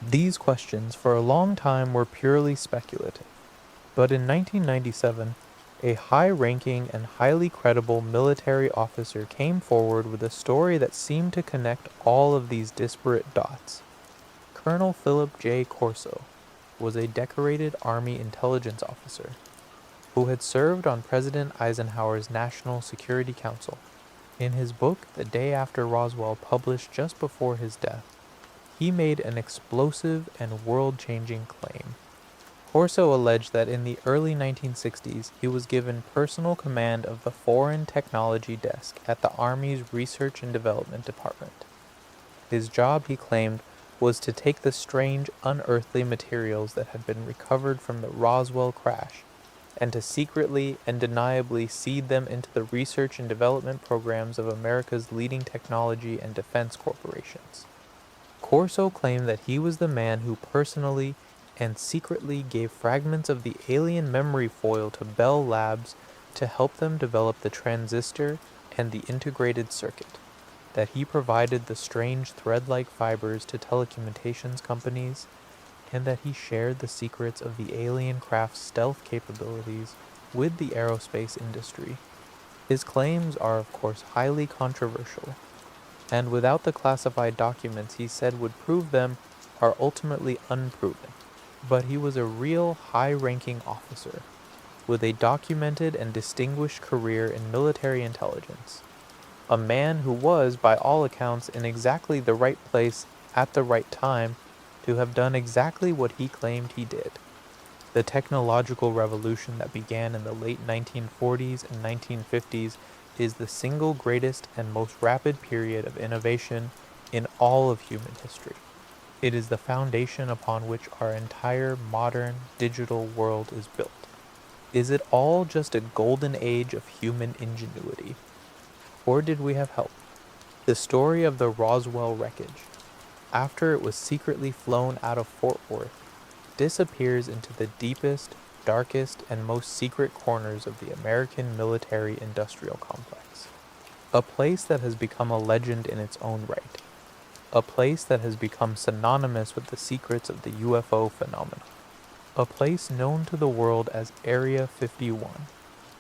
These questions for a long time were purely speculative, but in 1997, a high-ranking and highly credible military officer came forward with a story that seemed to connect all of these disparate dots. Colonel Philip J. Corso was a decorated Army intelligence officer who had served on President Eisenhower's National Security Council. In his book, The Day After Roswell, published just before his death, he made an explosive and world-changing claim. Corso alleged that in the early 1960s, he was given personal command of the Foreign Technology Desk at the Army's Research and Development Department. His job, he claimed, was to take the strange, unearthly materials that had been recovered from the Roswell crash and to secretly and deniably seed them into the research and development programs of America's leading technology and defense corporations. Corso claimed that he was the man who personally and secretly gave fragments of the alien memory foil to Bell Labs to help them develop the transistor and the integrated circuit, that he provided the strange thread-like fibers to telecommunications companies, and that he shared the secrets of the alien craft's stealth capabilities with the aerospace industry. His claims are, of course, highly controversial, and without the classified documents he said would prove them, are ultimately unproven. But he was a real high-ranking officer, with a documented and distinguished career in military intelligence. A man who was, by all accounts, in exactly the right place at the right time to have done exactly what he claimed he did. The technological revolution that began in the late 1940s and 1950s is the single greatest and most rapid period of innovation in all of human history. It is the foundation upon which our entire modern digital world is built. Is it all just a golden age of human ingenuity? Or did we have help? The story of the Roswell wreckage, after it was secretly flown out of Fort Worth, disappears into the deepest, darkest, and most secret corners of the American military-industrial complex. A place that has become a legend in its own right. A place that has become synonymous with the secrets of the UFO phenomenon. A place known to the world as Area 51.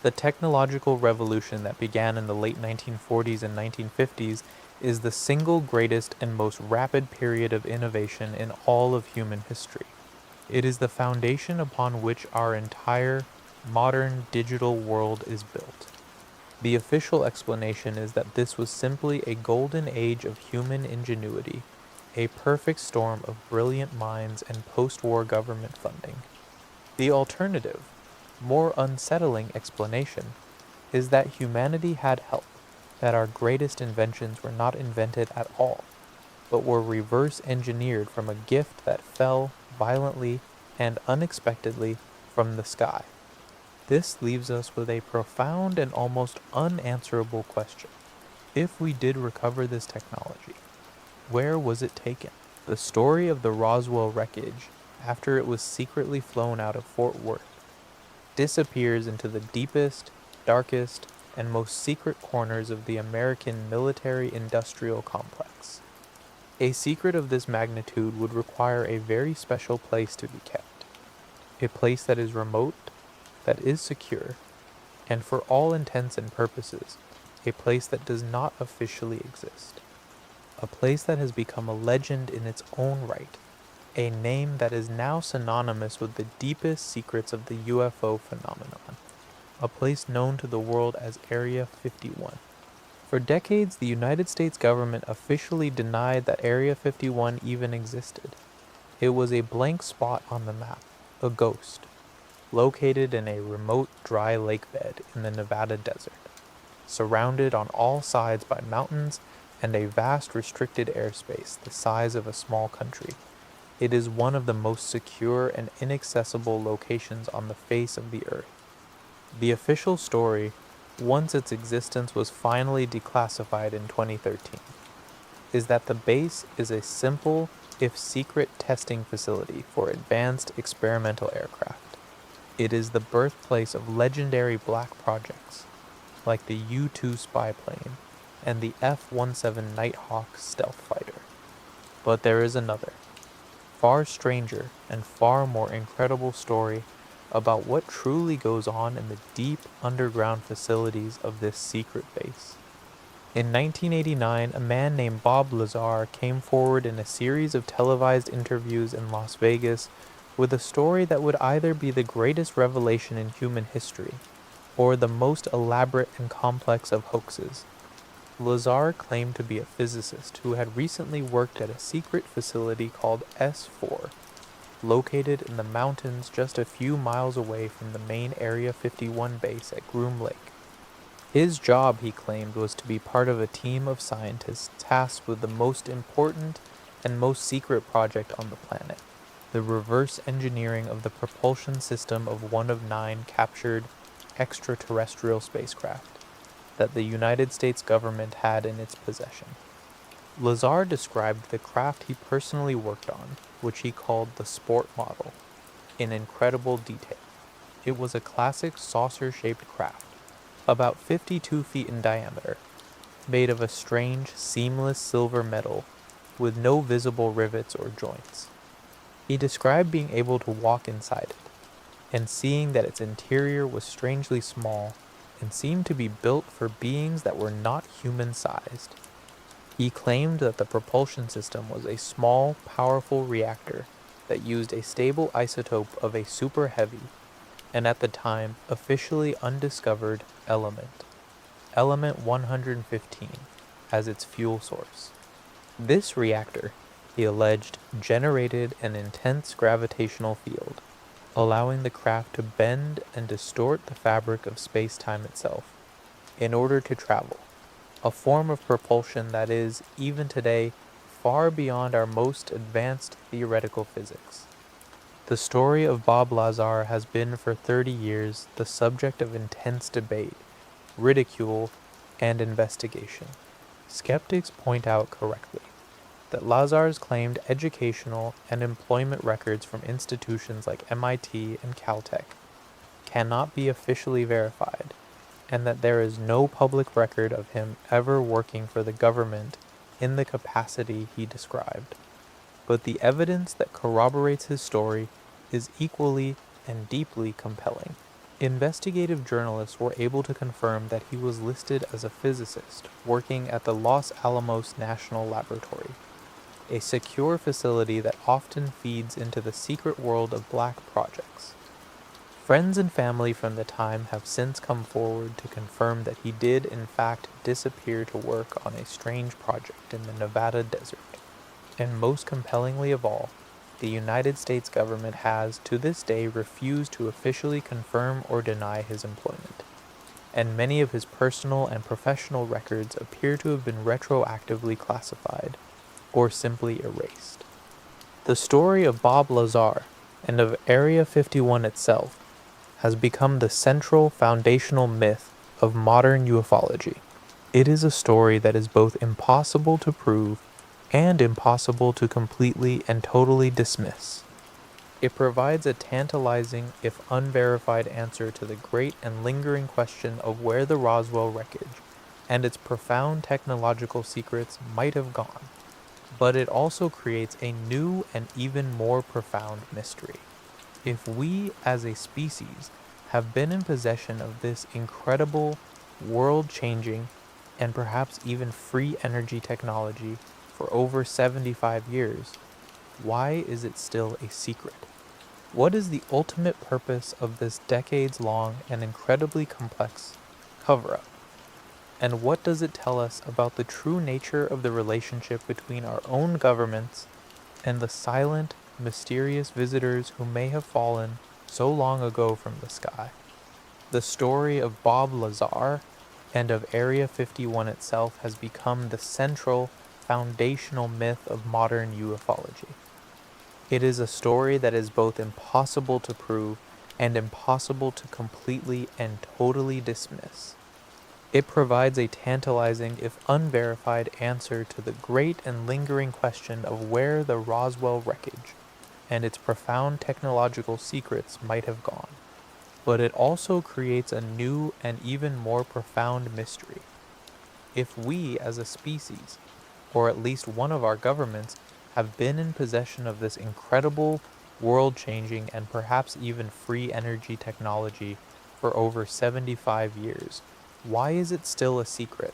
The technological revolution that began in the late 1940s and 1950s is the single greatest and most rapid period of innovation in all of human history. It is the foundation upon which our entire modern digital world is built. The official explanation is that this was simply a golden age of human ingenuity, a perfect storm of brilliant minds and post-war government funding. The alternative, more unsettling explanation is that humanity had help, that our greatest inventions were not invented at all, but were reverse engineered from a gift that fell violently and unexpectedly from the sky. This leaves us with a profound and almost unanswerable question. If we did recover this technology, where was it taken? The story of the Roswell wreckage, after it was secretly flown out of Fort Worth, disappears into the deepest, darkest, and most secret corners of the American military-industrial complex. A secret of this magnitude would require a very special place to be kept. A place that is remote, that is secure, and for all intents and purposes, a place that does not officially exist. A place that has become a legend in its own right, a name that is now synonymous with the deepest secrets of the UFO phenomenon, a place known to the world as Area 51. For decades, the United States government officially denied that Area 51 even existed. It was a blank spot on the map, a ghost, located in a remote dry lake bed in the Nevada desert, surrounded on all sides by mountains and a vast restricted airspace the size of a small country. It is one of the most secure and inaccessible locations on the face of the earth. The official story, once its existence was finally declassified in 2013, is that the base is a simple, if secret, testing facility for advanced experimental aircraft. It is the birthplace of legendary black projects, like the U-2 spy plane and the F-17 Nighthawk stealth fighter. But there is another, far stranger and far more incredible story about what truly goes on in the deep underground facilities of this secret base. In 1989, a man named Bob Lazar came forward in a series of televised interviews in Las Vegas with a story that would either be the greatest revelation in human history or the most elaborate and complex of hoaxes. Lazar claimed to be a physicist who had recently worked at a secret facility called S4, located in the mountains just a few miles away from the main Area 51 base at Groom Lake. His job, he claimed, was to be part of a team of scientists tasked with the most important and most secret project on the planet, the reverse engineering of the propulsion system of one of 9 captured extraterrestrial spacecraft that the United States government had in its possession. Lazar described the craft he personally worked on, which he called the Sport model, in incredible detail. It was a classic saucer-shaped craft, about 52 feet in diameter, made of a strange, seamless silver metal with no visible rivets or joints. He described being able to walk inside it, and seeing that its interior was strangely small and seemed to be built for beings that were not human-sized. He claimed that the propulsion system was a small, powerful reactor that used a stable isotope of a super heavy, and at the time officially undiscovered element, element 115, as its fuel source. This reactor, he alleged, generated an intense gravitational field, allowing the craft to bend and distort the fabric of space-time itself in order to travel, a form of propulsion that is, even today, far beyond our most advanced theoretical physics. The story of Bob Lazar has been for 30 years the subject of intense debate, ridicule, and investigation. Skeptics point out correctly that Lazar's claimed educational and employment records from institutions like MIT and Caltech cannot be officially verified, and that there is no public record of him ever working for the government in the capacity he described. But the evidence that corroborates his story is equally and deeply compelling. Investigative journalists were able to confirm that he was listed as a physicist working at the Los Alamos National Laboratory, a secure facility that often feeds into the secret world of black projects. Friends and family from the time have since come forward to confirm that he did in fact disappear to work on a strange project in the Nevada desert. And most compellingly of all, the United States government has to this day refused to officially confirm or deny his employment, and many of his personal and professional records appear to have been retroactively classified or simply erased. The story of Bob Lazar and of Area 51 itself has become the central foundational myth of modern ufology. It is a story that is both impossible to prove and impossible to completely and totally dismiss. It provides a tantalizing, if unverified, answer to the great and lingering question of where the Roswell wreckage and its profound technological secrets might have gone. But it also creates a new and even more profound mystery. If we, as a species, have been in possession of this incredible, world-changing, and perhaps even free energy technology for over 75 years, why is it still a secret? What is the ultimate purpose of this decades-long and incredibly complex cover-up? And what does it tell us about the true nature of the relationship between our own governments and the silent, mysterious visitors who may have fallen so long ago from the sky? The story of Bob Lazar and of Area 51 itself has become the central, foundational myth of modern ufology. It is a story that is both impossible to prove and impossible to completely and totally dismiss. It provides a tantalizing, if unverified, answer to the great and lingering question of where the Roswell wreckage and its profound technological secrets might have gone. But it also creates a new and even more profound mystery. If we, as a species, or at least one of our governments, have been in possession of this incredible, world-changing, and perhaps even free energy technology for over 75 years, why is it still a secret?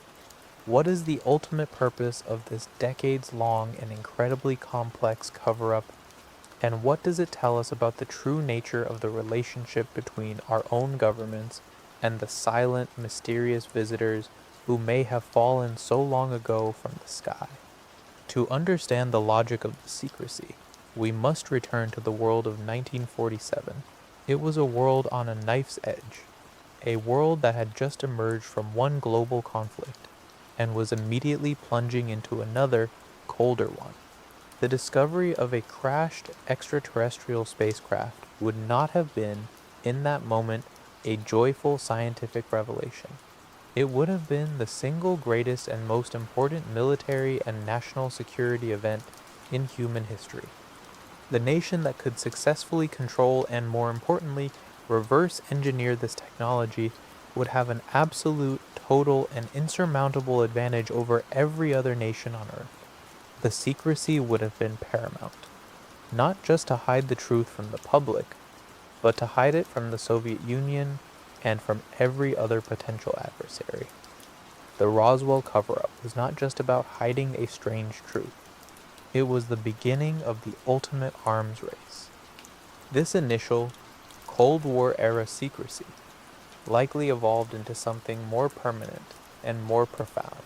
What is the ultimate purpose of this decades-long and incredibly complex cover-up, and what does it tell us about the true nature of the relationship between our own governments and the silent, mysterious visitors who may have fallen so long ago from the sky? To understand the logic of the secrecy, we must return to the world of 1947. It was a world on a knife's edge, a world that had just emerged from one global conflict and was immediately plunging into another, colder one. The discovery of a crashed extraterrestrial spacecraft would not have been, in that moment, a joyful scientific revelation. It would have been the single greatest and most important military and national security event in human history. The nation that could successfully control and, more importantly, reverse engineer this technology would have an absolute, total, and insurmountable advantage over every other nation on Earth. The secrecy would have been paramount, not just to hide the truth from the public, but to hide it from the Soviet Union and from every other potential adversary. The Roswell cover-up was not just about hiding a strange truth. It was the beginning of the ultimate arms race. This initial, Cold War-era secrecy likely evolved into something more permanent and more profound,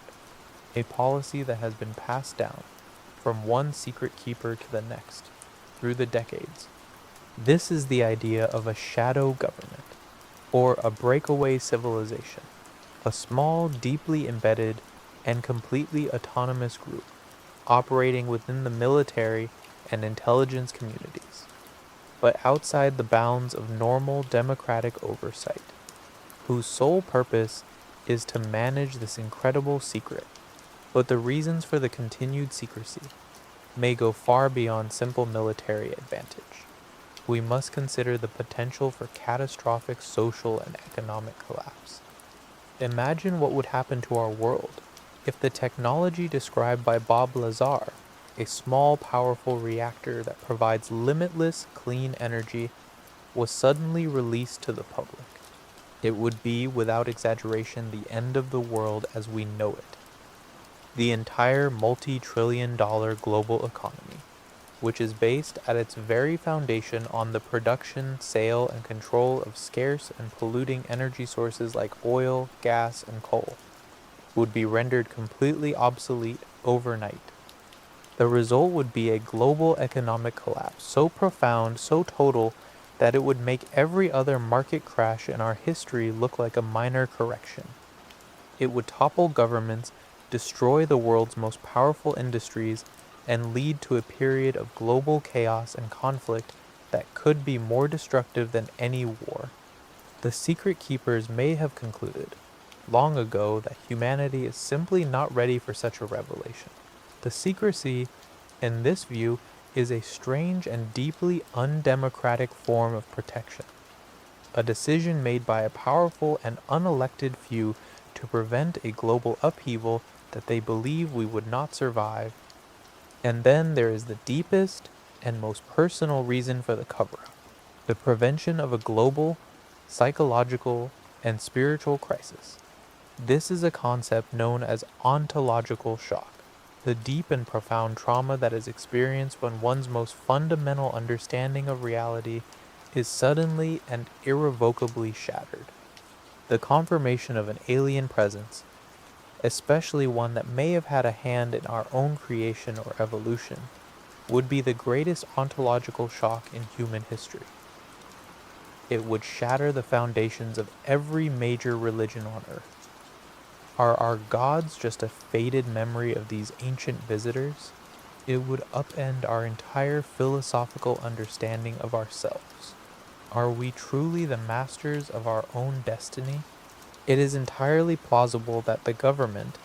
a policy that has been passed down from one secret keeper to the next, through the decades. This is the idea of a shadow government, or a breakaway civilization, a small, deeply embedded, and completely autonomous group operating within the military and intelligence communities, but outside the bounds of normal democratic oversight, whose sole purpose is to manage this incredible secret. But the reasons for the continued secrecy may go far beyond simple military advantage. We must consider the potential for catastrophic social and economic collapse. Imagine what would happen to our world if the technology described by Bob Lazar, a small, powerful reactor that provides limitless, clean energy, was suddenly released to the public. It would be, without exaggeration, the end of the world as we know it. The entire multi-trillion-dollar global economy, which is based at its very foundation on the production, sale, and control of scarce and polluting energy sources like oil, gas, and coal, would be rendered completely obsolete overnight. The result would be a global economic collapse so profound, so total, that it would make every other market crash in our history look like a minor correction. It would topple governments, destroy the world's most powerful industries, and lead to a period of global chaos and conflict that could be more destructive than any war. The secret keepers may have concluded, long ago, that humanity is simply not ready for such a revelation. The secrecy, in this view, is a strange and deeply undemocratic form of protection, a decision made by a powerful and unelected few to prevent a global upheaval that they believe we would not survive. And then there is the deepest and most personal reason for the cover-up, the prevention of a global, psychological, and spiritual crisis. This is a concept known as ontological shock, the deep and profound trauma that is experienced when one's most fundamental understanding of reality is suddenly and irrevocably shattered. The confirmation of an alien presence, especially one that may have had a hand in our own creation or evolution, would be the greatest ontological shock in human history. It would shatter the foundations of every major religion on Earth. Are our gods just a faded memory of these ancient visitors? It would upend our entire philosophical understanding of ourselves. Are we truly the masters of our own destiny? It is entirely plausible that the government,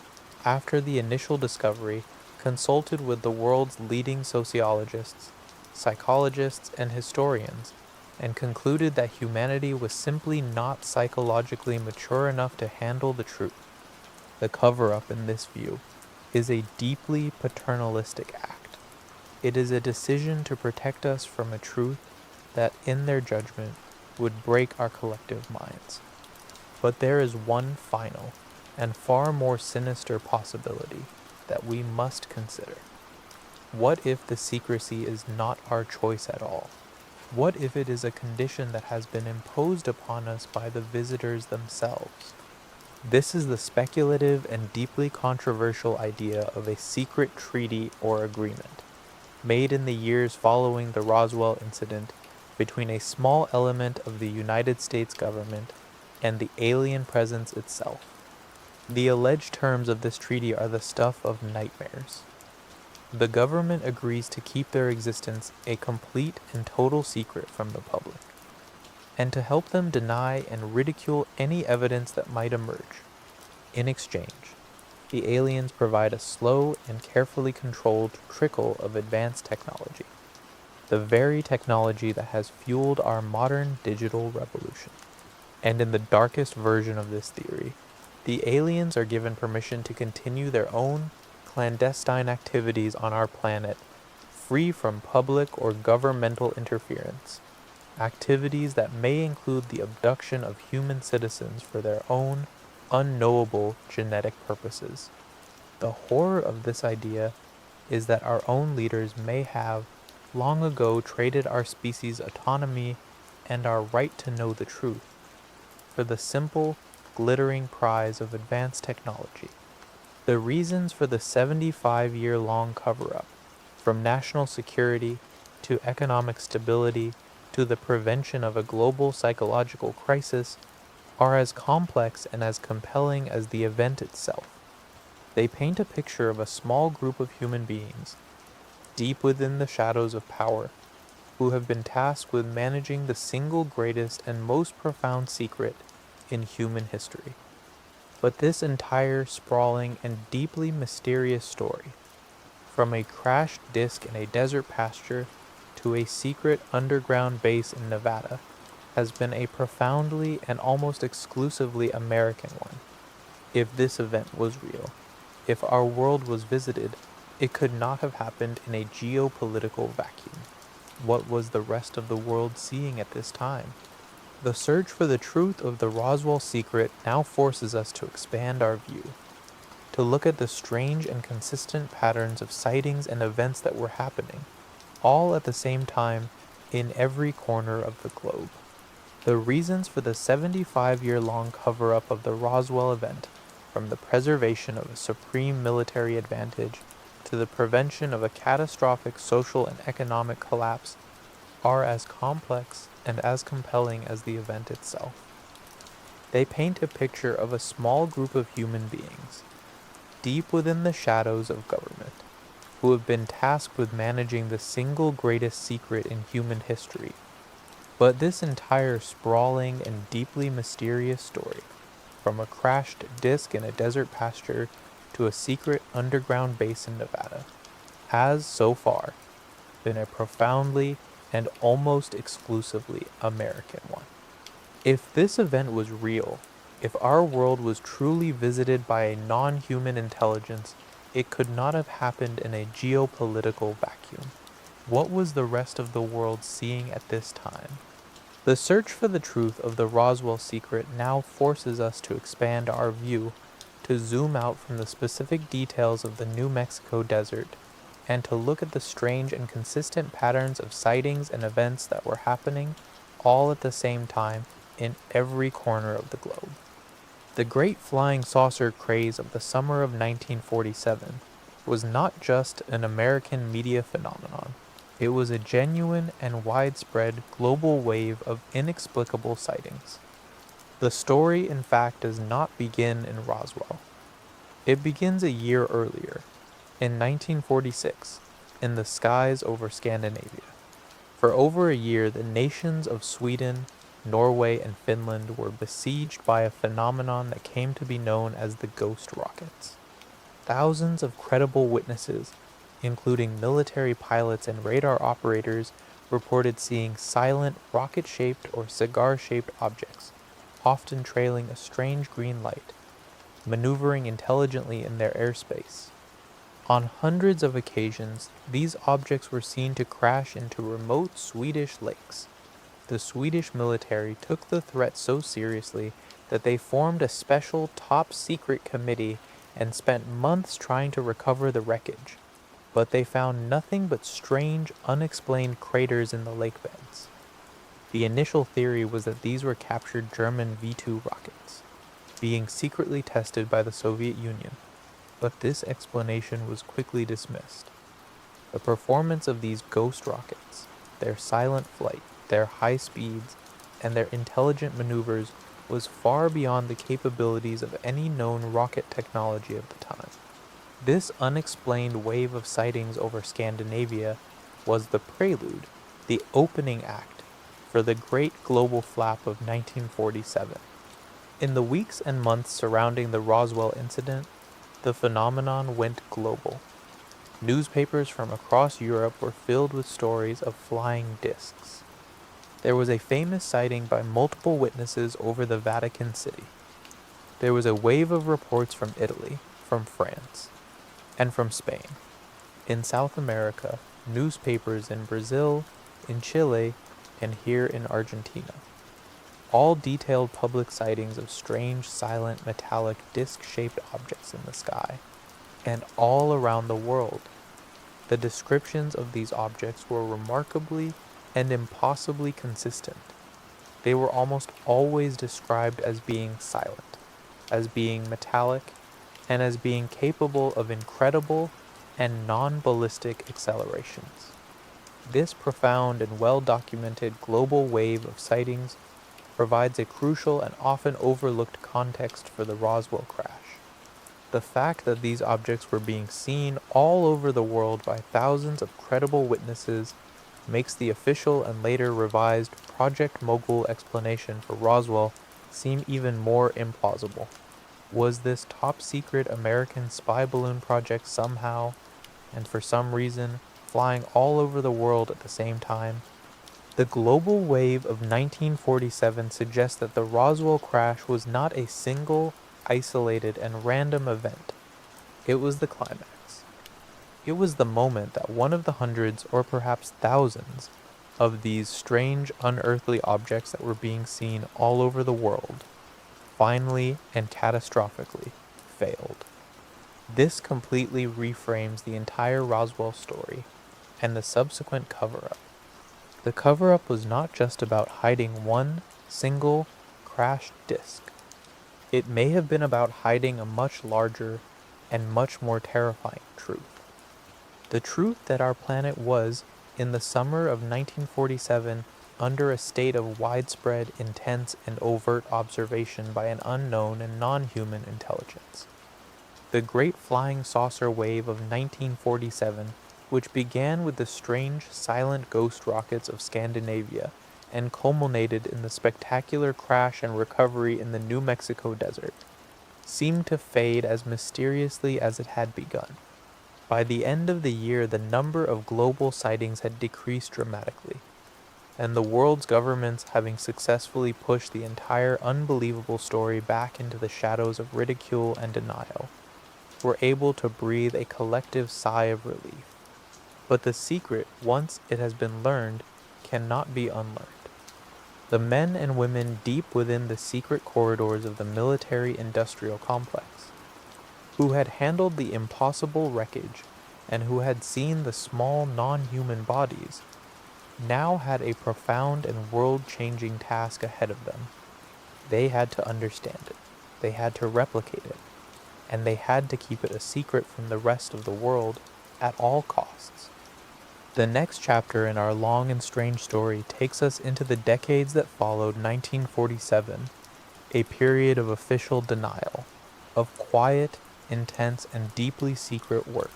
after the initial discovery, consulted with the world's leading sociologists, psychologists, and historians, and concluded that humanity was simply not psychologically mature enough to handle the truth. The cover-up in this view is a deeply paternalistic act. It is a decision to protect us from a truth that, in their judgment, would break our collective minds. But there is one final and far more sinister possibility that we must consider. What if the secrecy is not our choice at all? What if it is a condition that has been imposed upon us by the visitors themselves? This is the speculative and deeply controversial idea of a secret treaty or agreement, made in the years following the Roswell incident between a small element of the United States government and the alien presence itself. The alleged terms of this treaty are the stuff of nightmares. The government agrees to keep their existence a complete and total secret from the public, and to help them deny and ridicule any evidence that might emerge. In exchange, the aliens provide a slow and carefully controlled trickle of advanced technology, the very technology that has fueled our modern digital revolution. And in the darkest version of this theory, the aliens are given permission to continue their own clandestine activities on our planet, free from public or governmental interference. Activities that may include the abduction of human citizens for their own unknowable genetic purposes. The horror of this idea is that our own leaders may have long ago traded our species' autonomy and our right to know the truth for the simple, glittering prize of advanced technology. The reasons for the 75-year-long cover-up, from national security to economic stability to the prevention of a global psychological crisis, are as complex and as compelling as the event itself. They paint a picture of a small group of human beings, deep within the shadows of power, who have been tasked with managing the single greatest and most profound secret in human history. But this entire sprawling and deeply mysterious story, from a crashed disk in a desert pasture to a secret underground base in Nevada, has been a profoundly and almost exclusively American one. If this event was real, if our world was visited, it could not have happened in a geopolitical vacuum. What was the rest of the world seeing at this time? The search for the truth of the Roswell secret now forces us to expand our view, to look at the strange and consistent patterns of sightings and events that were happening, all at the same time, in every corner of the globe. The reasons for the 75-year-long cover-up of the Roswell event, from the preservation of a supreme military advantage to the prevention of a catastrophic social and economic collapse, are as complex and as compelling as the event itself. They paint a picture of a small group of human beings, deep within the shadows of government, who have been tasked with managing the single greatest secret in human history. But this entire sprawling and deeply mysterious story, from a crashed disk in a desert pasture to a secret underground base in Nevada, has, so far, been a profoundly and almost exclusively American one. If this event was real, if our world was truly visited by a non-human intelligence, it could not have happened in a geopolitical vacuum. What was the rest of the world seeing at this time? The search for the truth of the Roswell secret now forces us to expand our view, to zoom out from the specific details of the New Mexico desert, and to look at the strange and consistent patterns of sightings and events that were happening all at the same time in every corner of the globe. The great flying saucer craze of the summer of 1947 was not just an American media phenomenon. It was a genuine and widespread global wave of inexplicable sightings. The story, in fact, does not begin in Roswell. It begins a year earlier, in 1946, in the skies over Scandinavia. For over a year, the nations of Sweden, Norway, and Finland were besieged by a phenomenon that came to be known as the ghost rockets. Thousands of credible witnesses, including military pilots and radar operators, reported seeing silent rocket-shaped or cigar-shaped objects, often trailing a strange green light, maneuvering intelligently in their airspace. On hundreds of occasions, these objects were seen to crash into remote Swedish lakes. The Swedish military took the threat so seriously that they formed a special top-secret committee and spent months trying to recover the wreckage, but they found nothing but strange, unexplained craters in the lake beds. The initial theory was that these were captured German V-2 rockets, being secretly tested by the Soviet Union, but this explanation was quickly dismissed. The performance of these ghost rockets, their silent flight, their high speeds, and their intelligent maneuvers was far beyond the capabilities of any known rocket technology of the time. This unexplained wave of sightings over Scandinavia was the prelude, the opening act, for the great global flap of 1947. In the weeks and months surrounding the Roswell incident, the phenomenon went global. Newspapers from across Europe were filled with stories of flying discs. There was a famous sighting by multiple witnesses over the Vatican City. There was a wave of reports from Italy, from France, and from Spain. In South America, newspapers in Brazil, in Chile, and here in Argentina. All detailed public sightings of strange, silent, metallic, disc-shaped objects in the sky, and all around the world. The descriptions of these objects were remarkably and impossibly consistent. They were almost always described as being silent, as being metallic, and as being capable of incredible and non-ballistic accelerations. This profound and well-documented global wave of sightings provides a crucial and often overlooked context for the Roswell crash. The fact that these objects were being seen all over the world by thousands of credible witnesses makes the official and later revised Project Mogul explanation for Roswell seem even more implausible. Was this top-secret American spy balloon project somehow, and for some reason, flying all over the world at the same time? The global wave of 1947 suggests that the Roswell crash was not a single, isolated, and random event. It was the climax. It was the moment that one of the hundreds, or perhaps thousands, of these strange, unearthly objects that were being seen all over the world, finally and catastrophically, failed. This completely reframes the entire Roswell story, and the subsequent cover-up. The cover-up was not just about hiding one single crashed disk. It may have been about hiding a much larger and much more terrifying truth. The truth that our planet was, in the summer of 1947, under a state of widespread, intense, and overt observation by an unknown and non-human intelligence. The Great Flying Saucer Wave of 1947, which began with the strange, silent ghost rockets of Scandinavia and culminated in the spectacular crash and recovery in the New Mexico desert, seemed to fade as mysteriously as it had begun. By the end of the year, the number of global sightings had decreased dramatically, and the world's governments, having successfully pushed the entire unbelievable story back into the shadows of ridicule and denial, were able to breathe a collective sigh of relief. But the secret, once it has been learned, cannot be unlearned. The men and women deep within the secret corridors of the military-industrial complex, who had handled the impossible wreckage and who had seen the small non-human bodies, now had a profound and world-changing task ahead of them. They had to understand it, they had to replicate it, and they had to keep it a secret from the rest of the world at all costs. The next chapter in our long and strange story takes us into the decades that followed 1947, a period of official denial, of quiet, intense, and deeply secret work,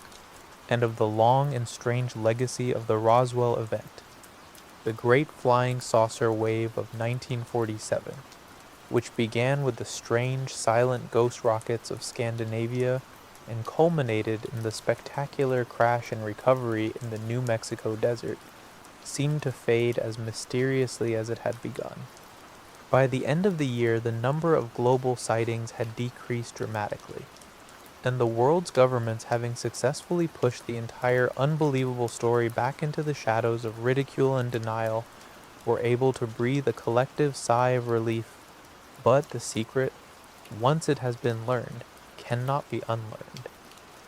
and of the long and strange legacy of the Roswell event. the Great Flying Saucer Wave of 1947, which began with the strange, silent ghost rockets of Scandinavia and culminated in the spectacular crash and recovery in the New Mexico desert, seemed to fade as mysteriously as it had begun. By the end of the year, the number of global sightings had decreased dramatically, and the world's governments, having successfully pushed the entire unbelievable story back into the shadows of ridicule and denial, were able to breathe a collective sigh of relief. But the secret, once it has been learned, cannot be unlearned.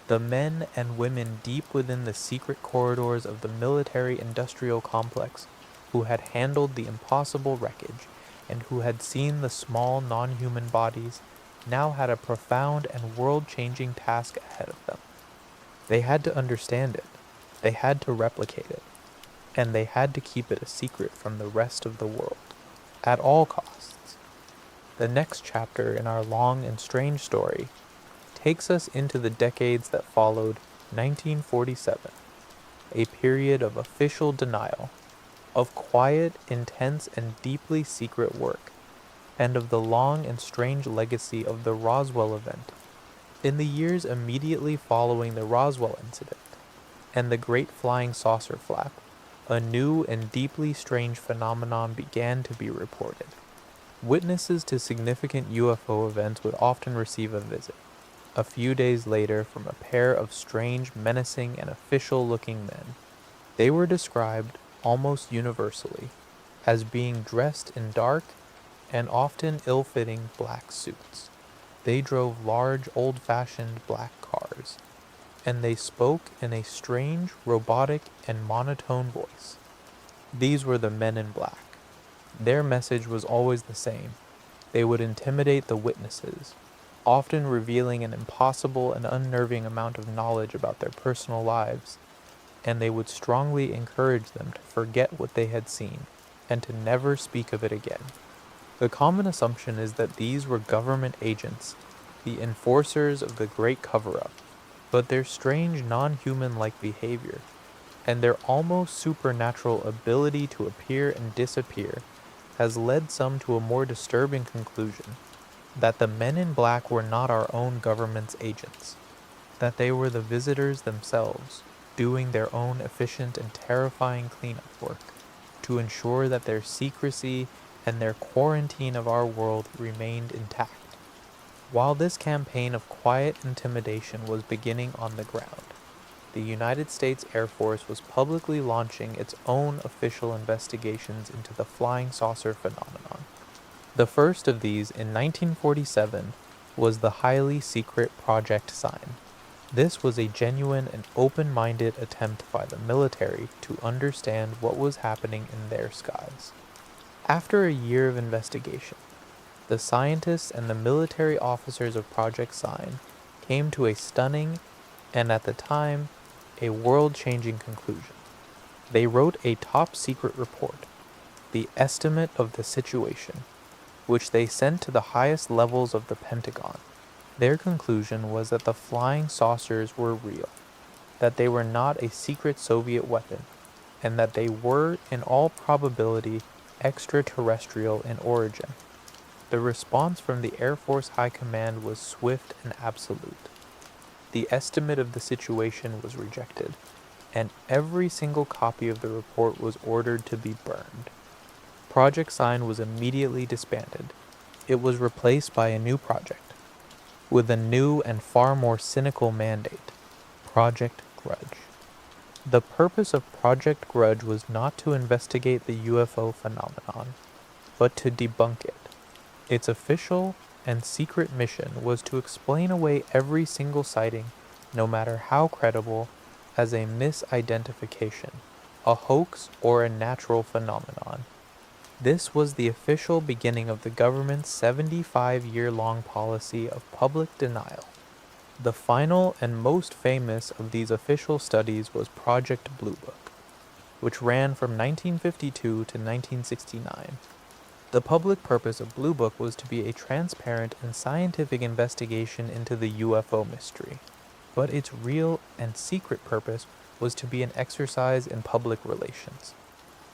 The men and women deep within the secret corridors of the military-industrial complex, who had handled the impossible wreckage, and who had seen the small non-human bodies, now had a profound and world-changing task ahead of them. They had to understand it, they had to replicate it, and they had to keep it a secret from the rest of the world, at all costs. The next chapter in our long and strange story takes us into the decades that followed 1947, a period of official denial, of quiet, intense, and deeply secret work, and of the long and strange legacy of the Roswell event. In the years immediately following the Roswell incident and the Great Flying Saucer Flap, a new and deeply strange phenomenon began to be reported. Witnesses to significant UFO events would often receive a visit, a few days later, from a pair of strange, menacing, and official-looking men. They were described, almost universally, as being dressed in dark and often ill-fitting black suits. They drove large, old-fashioned black cars, and they spoke in a strange, robotic, and monotone voice. These were the men in black. Their message was always the same. They would intimidate the witnesses, often revealing an impossible and unnerving amount of knowledge about their personal lives, and they would strongly encourage them to forget what they had seen and to never speak of it again. The common assumption is that these were government agents, the enforcers of the great cover-up, but their strange non-human-like behavior and their almost supernatural ability to appear and disappear has led some to a more disturbing conclusion, that the men in black were not our own government's agents, that they were the visitors themselves, doing their own efficient and terrifying cleanup work to ensure that their secrecy and their quarantine of our world remained intact. While this campaign of quiet intimidation was beginning on the ground, the United States Air Force was publicly launching its own official investigations into the flying saucer phenomenon. The first of these, in 1947, was the highly secret Project Sign. This was a genuine and open-minded attempt by the military to understand what was happening in their skies. After a year of investigation, the scientists and the military officers of Project Sign came to a stunning, and at the time, a world-changing conclusion. They wrote a top-secret report, the Estimate of the Situation, which they sent to the highest levels of the Pentagon. Their conclusion was that the flying saucers were real, that they were not a secret Soviet weapon, and that they were, in all probability, extraterrestrial in origin. The response from the Air Force High Command was swift and absolute. The estimate of the situation was rejected, and every single copy of the report was ordered to be burned. Project Sign was immediately disbanded. It was replaced by a new project, with a new and far more cynical mandate, Project Grudge. The purpose of Project Grudge was not to investigate the UFO phenomenon, but to debunk it. Its official and secret mission was to explain away every single sighting, no matter how credible, as a misidentification, a hoax, or a natural phenomenon. This was the official beginning of the government's 75-year-long policy of public denial. The final and most famous of these official studies was Project Blue Book, which ran from 1952 to 1969. The public purpose of Blue Book was to be a transparent and scientific investigation into the UFO mystery, but its real and secret purpose was to be an exercise in public relations.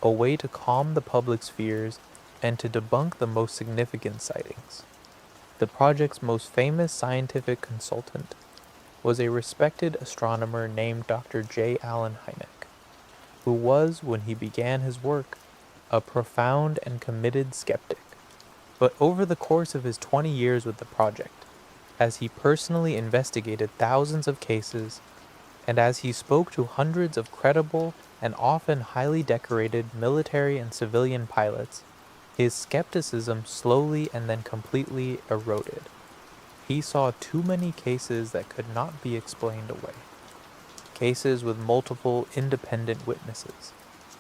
a way to calm the public's fears and to debunk the most significant sightings. The project's most famous scientific consultant was a respected astronomer named Dr. J. Allen Hynek, who was, when he began his work, a profound and committed skeptic. But over the course of his 20 years with the project, as he personally investigated thousands of cases, and as he spoke to hundreds of credible and often highly decorated military and civilian pilots, his skepticism slowly and then completely eroded. He saw too many cases that could not be explained away. Cases with multiple independent witnesses.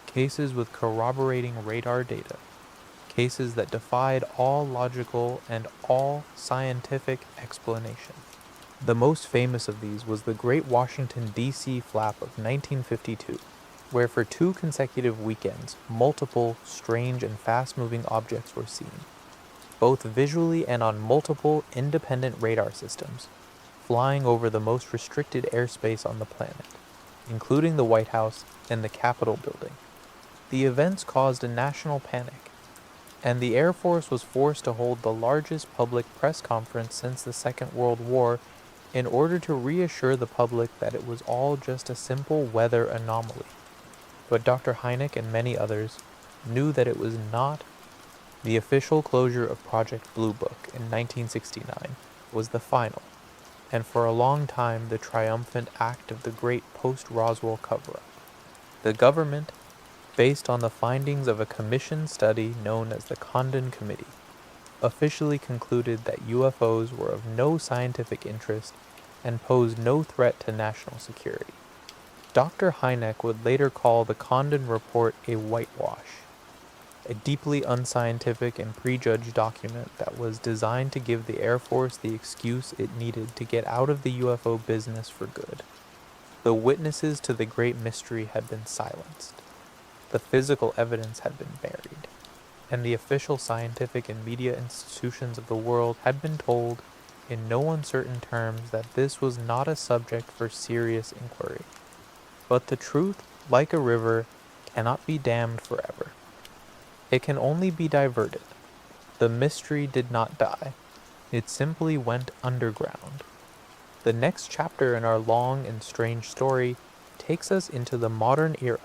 Cases with corroborating radar data. Cases that defied all logical and all scientific explanation. The most famous of these was the Great Washington, D.C. Flap of 1952, where for 2 consecutive weekends, multiple strange and fast-moving objects were seen, both visually and on multiple independent radar systems, flying over the most restricted airspace on the planet, including the White House and the Capitol building. The events caused a national panic, and the Air Force was forced to hold the largest public press conference since the Second World War in order to reassure the public that it was all just a simple weather anomaly. But Dr. Hynek and many others knew that it was not. The official closure of Project Blue Book in 1969 was the final, and for a long time the triumphant act of the great post-Roswell cover-up. The government, based on the findings of a commission study known as the Condon Committee, officially concluded that UFOs were of no scientific interest and posed no threat to national security. Dr. Hynek would later call the Condon Report a whitewash, a deeply unscientific and prejudged document that was designed to give the Air Force the excuse it needed to get out of the UFO business for good. The witnesses to the great mystery had been silenced. The physical evidence had been buried, and the official scientific and media institutions of the world had been told, in no uncertain terms, that this was not a subject for serious inquiry. But the truth, like a river, cannot be dammed forever. It can only be diverted. The mystery did not die. It simply went underground. The next chapter in our long and strange story takes us into the modern era,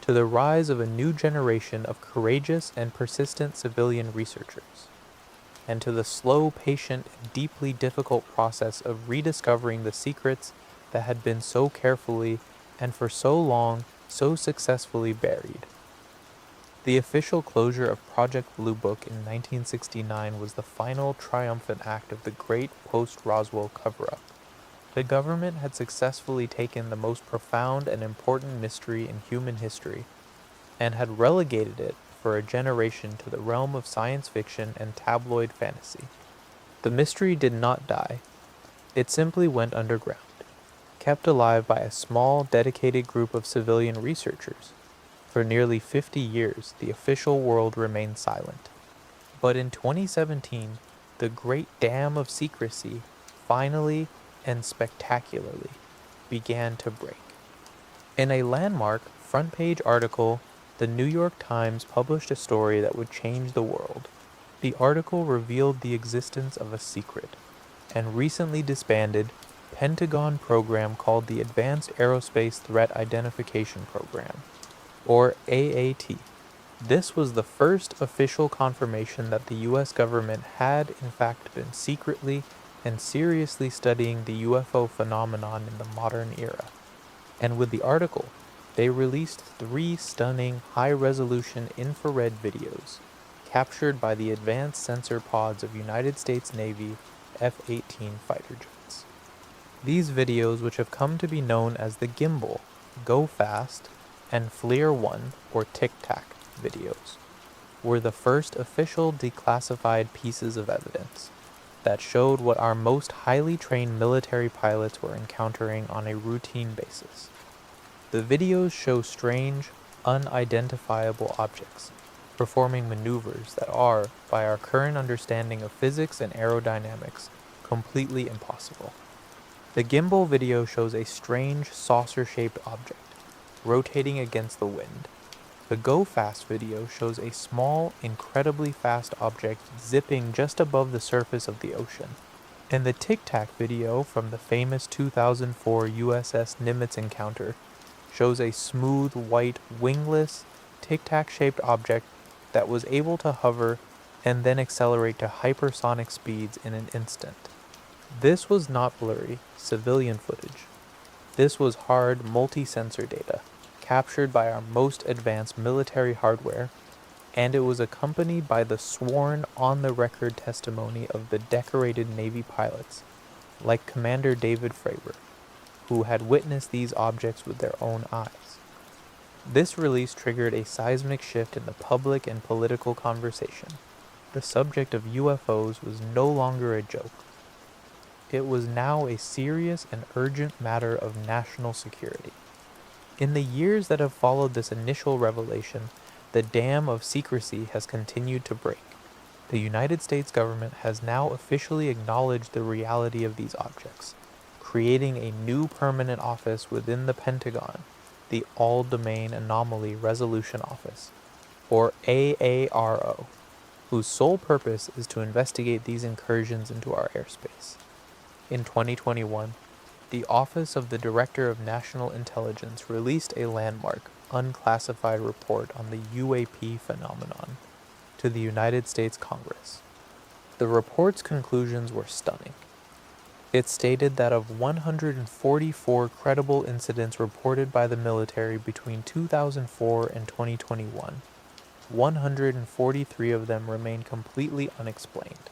to the rise of a new generation of courageous and persistent civilian researchers, and to the slow, patient, and deeply difficult process of rediscovering the secrets that had been so carefully and for so long so successfully buried. The official closure of Project Blue Book in 1969 was the final triumphant act of the great post-Roswell cover-up. The government had successfully taken the most profound and important mystery in human history and had relegated it for a generation to the realm of science fiction and tabloid fantasy. The mystery did not die. It simply went underground, kept alive by a small, dedicated group of civilian researchers. For nearly 50 years, the official world remained silent. But in 2017, the great dam of secrecy finally and spectacularly began to break. In a landmark front-page article, the New York Times published a story that would change the world. The article revealed the existence of a secret and recently disbanded Pentagon program called the Advanced Aerospace Threat Identification Program, or AAT. This was the first official confirmation that the U.S. government had in fact been secretly and seriously studying the UFO phenomenon in the modern era. And with the article, they released 3 stunning high-resolution infrared videos captured by the advanced sensor pods of United States Navy F-18 fighter jets. These videos, which have come to be known as the Gimbal, Go Fast, and FLIR 1 or Tic Tac videos, were the first official declassified pieces of evidence that showed what our most highly trained military pilots were encountering on a routine basis. The videos show strange, unidentifiable objects performing maneuvers that are, by our current understanding of physics and aerodynamics, completely impossible. The gimbal video shows a strange saucer-shaped object rotating against the wind. The Go Fast video shows a small, incredibly fast object zipping just above the surface of the ocean. And the Tic Tac video from the famous 2004 USS Nimitz encounter shows a smooth, white, wingless, Tic Tac shaped object that was able to hover and then accelerate to hypersonic speeds in an instant. This was not blurry, civilian footage. This was hard, multi-sensor data, captured by our most advanced military hardware, and it was accompanied by the sworn on-the-record testimony of the decorated Navy pilots, like Commander David Fravor, who had witnessed these objects with their own eyes. This release triggered a seismic shift in the public and political conversation. The subject of UFOs was no longer a joke. It was now a serious and urgent matter of national security. In the years that have followed this initial revelation, the dam of secrecy has continued to break. The United States government has now officially acknowledged the reality of these objects, creating a new permanent office within the Pentagon, the All-Domain Anomaly Resolution Office, or AARO, whose sole purpose is to investigate these incursions into our airspace. In 2021, the Office of the Director of National Intelligence released a landmark, unclassified report on the UAP phenomenon to the United States Congress. The report's conclusions were stunning. It stated that of 144 credible incidents reported by the military between 2004 and 2021, 143 of them remain completely unexplained.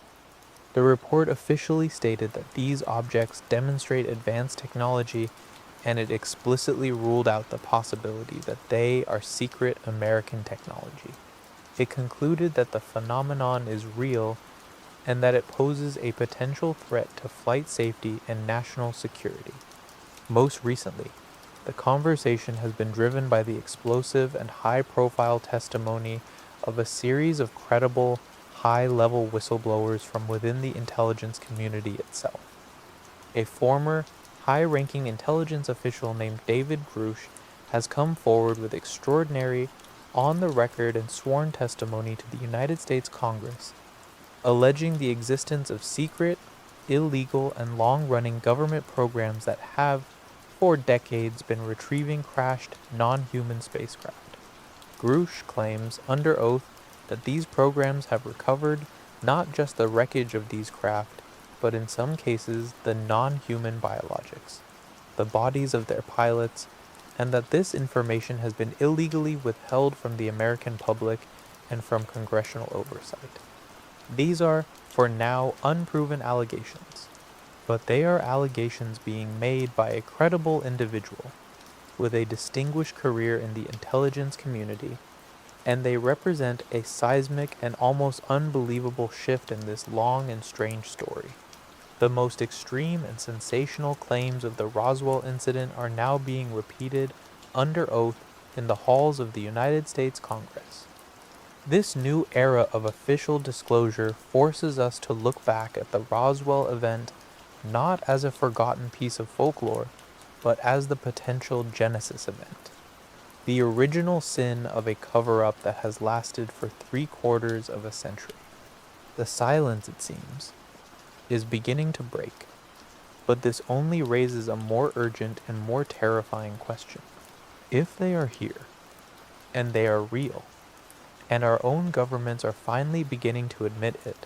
The report officially stated that these objects demonstrate advanced technology, and it explicitly ruled out the possibility that they are secret American technology. It concluded that the phenomenon is real and that it poses a potential threat to flight safety and national security. Most recently, the conversation has been driven by the explosive and high-profile testimony of a series of credible, high-level whistleblowers from within the intelligence community itself. A former, high-ranking intelligence official named David Grush has come forward with extraordinary, on-the-record and sworn testimony to the United States Congress, alleging the existence of secret, illegal, and long-running government programs that have, for decades, been retrieving crashed, non-human spacecraft. Grush claims, under oath, that these programs have recovered not just the wreckage of these craft, but in some cases the non-human biologics, the bodies of their pilots, and that this information has been illegally withheld from the American public and from congressional oversight. These are, for now, unproven allegations, but they are allegations being made by a credible individual with a distinguished career in the intelligence community, and they represent a seismic and almost unbelievable shift in this long and strange story. The most extreme and sensational claims of the Roswell incident are now being repeated under oath in the halls of the United States Congress. This new era of official disclosure forces us to look back at the Roswell event not as a forgotten piece of folklore, but as the potential Genesis event. The original sin of a cover-up that has lasted for 3/4 of a century. The silence, it seems, is beginning to break, but this only raises a more urgent and more terrifying question. If they are here, and they are real, and our own governments are finally beginning to admit it,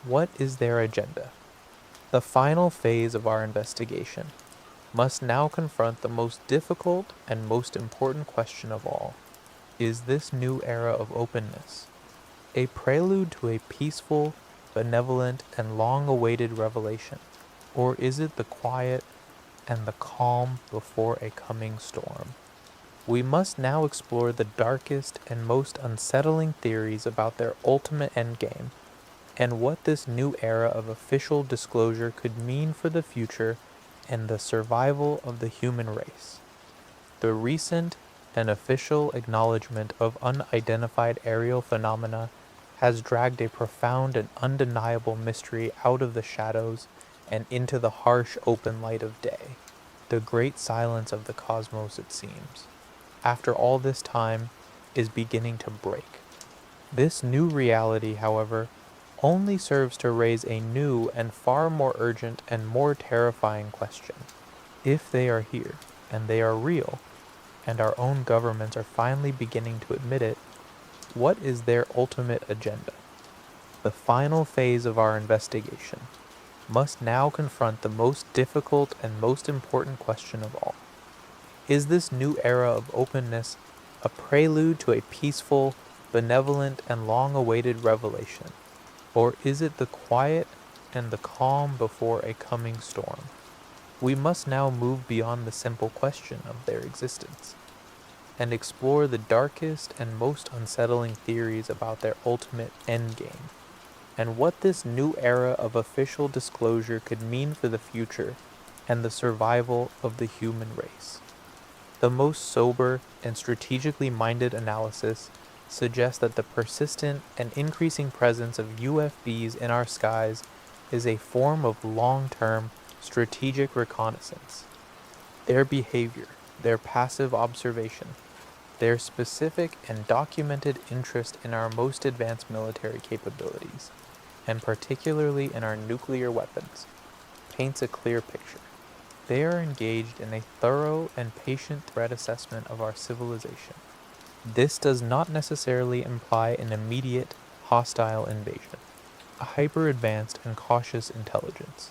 what is their agenda? The final phase of our investigation must now confront the most difficult and most important question of all. Is this new era of openness a prelude to a peaceful, benevolent, and long-awaited revelation? Or is it the quiet and the calm before a coming storm? We must now explore the darkest and most unsettling theories about their ultimate endgame, and what this new era of official disclosure could mean for the future and the survival of the human race. The recent and official acknowledgement of unidentified aerial phenomena has dragged a profound and undeniable mystery out of the shadows and into the harsh open light of day, the great silence of the cosmos, it seems. After all this time, is beginning to break. This new reality, however, only serves to raise a new and far more urgent and more terrifying question. If they are here, and they are real, and our own governments are finally beginning to admit it, what is their ultimate agenda? The final phase of our investigation must now confront the most difficult and most important question of all. Is this new era of openness a prelude to a peaceful, benevolent, and long-awaited revelation? Or is it the quiet and the calm before a coming storm? We must now move beyond the simple question of their existence and explore the darkest and most unsettling theories about their ultimate endgame, and what this new era of official disclosure could mean for the future and the survival of the human race. The most sober and strategically minded analysis suggests that the persistent and increasing presence of UFBs in our skies is a form of long-term strategic reconnaissance. Their behavior, their passive observation, their specific and documented interest in our most advanced military capabilities, and particularly in our nuclear weapons, paints a clear picture. They are engaged in a thorough and patient threat assessment of our civilization. This does not necessarily imply an immediate, hostile invasion. A hyper-advanced and cautious intelligence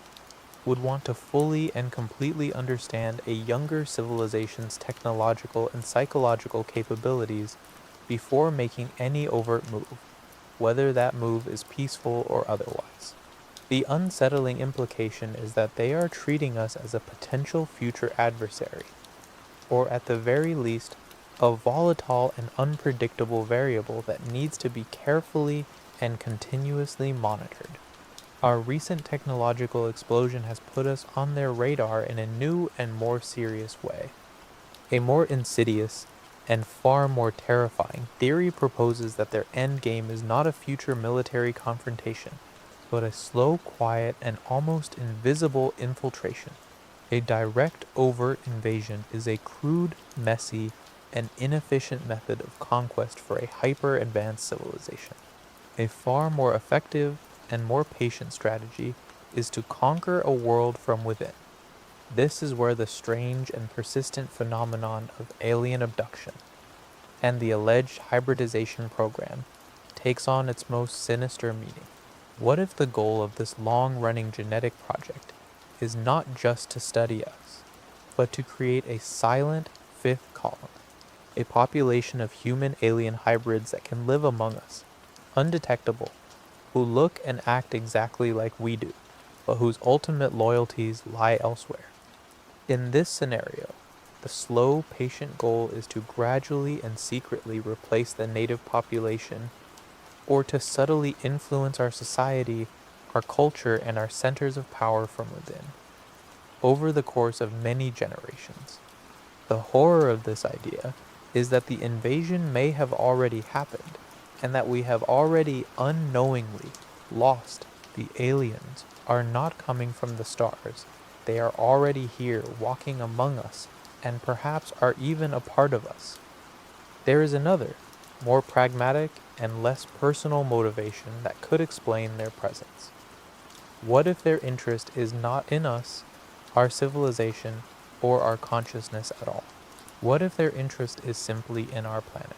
would want to fully and completely understand a younger civilization's technological and psychological capabilities before making any overt move, whether that move is peaceful or otherwise. The unsettling implication is that they are treating us as a potential future adversary, or at the very least, a volatile and unpredictable variable that needs to be carefully and continuously monitored. Our recent technological explosion has put us on their radar in a new and more serious way. A more insidious and far more terrifying theory proposes that their end game is not a future military confrontation, but a slow, quiet, and almost invisible infiltration. A direct, overt invasion is a crude, messy, and inefficient method of conquest for a hyper-advanced civilization. A far more effective and more patient strategy is to conquer a world from within. This is where the strange and persistent phenomenon of alien abduction and the alleged hybridization program takes on its most sinister meaning. What if the goal of this long-running genetic project is not just to study us, but to create a silent fifth column, a population of human-alien hybrids that can live among us, undetectable, who look and act exactly like we do, but whose ultimate loyalties lie elsewhere? In this scenario, the slow, patient goal is to gradually and secretly replace the native population, or to subtly influence our society, our culture, and our centers of power from within, over the course of many generations. The horror of this idea is that the invasion may have already happened, and that we have already unknowingly lost. The aliens are not coming from the stars. They are already here, walking among us, and perhaps are even a part of us. There is another, more pragmatic and less personal motivation that could explain their presence. What if their interest is not in us, our civilization, or our consciousness at all? What if their interest is simply in our planet?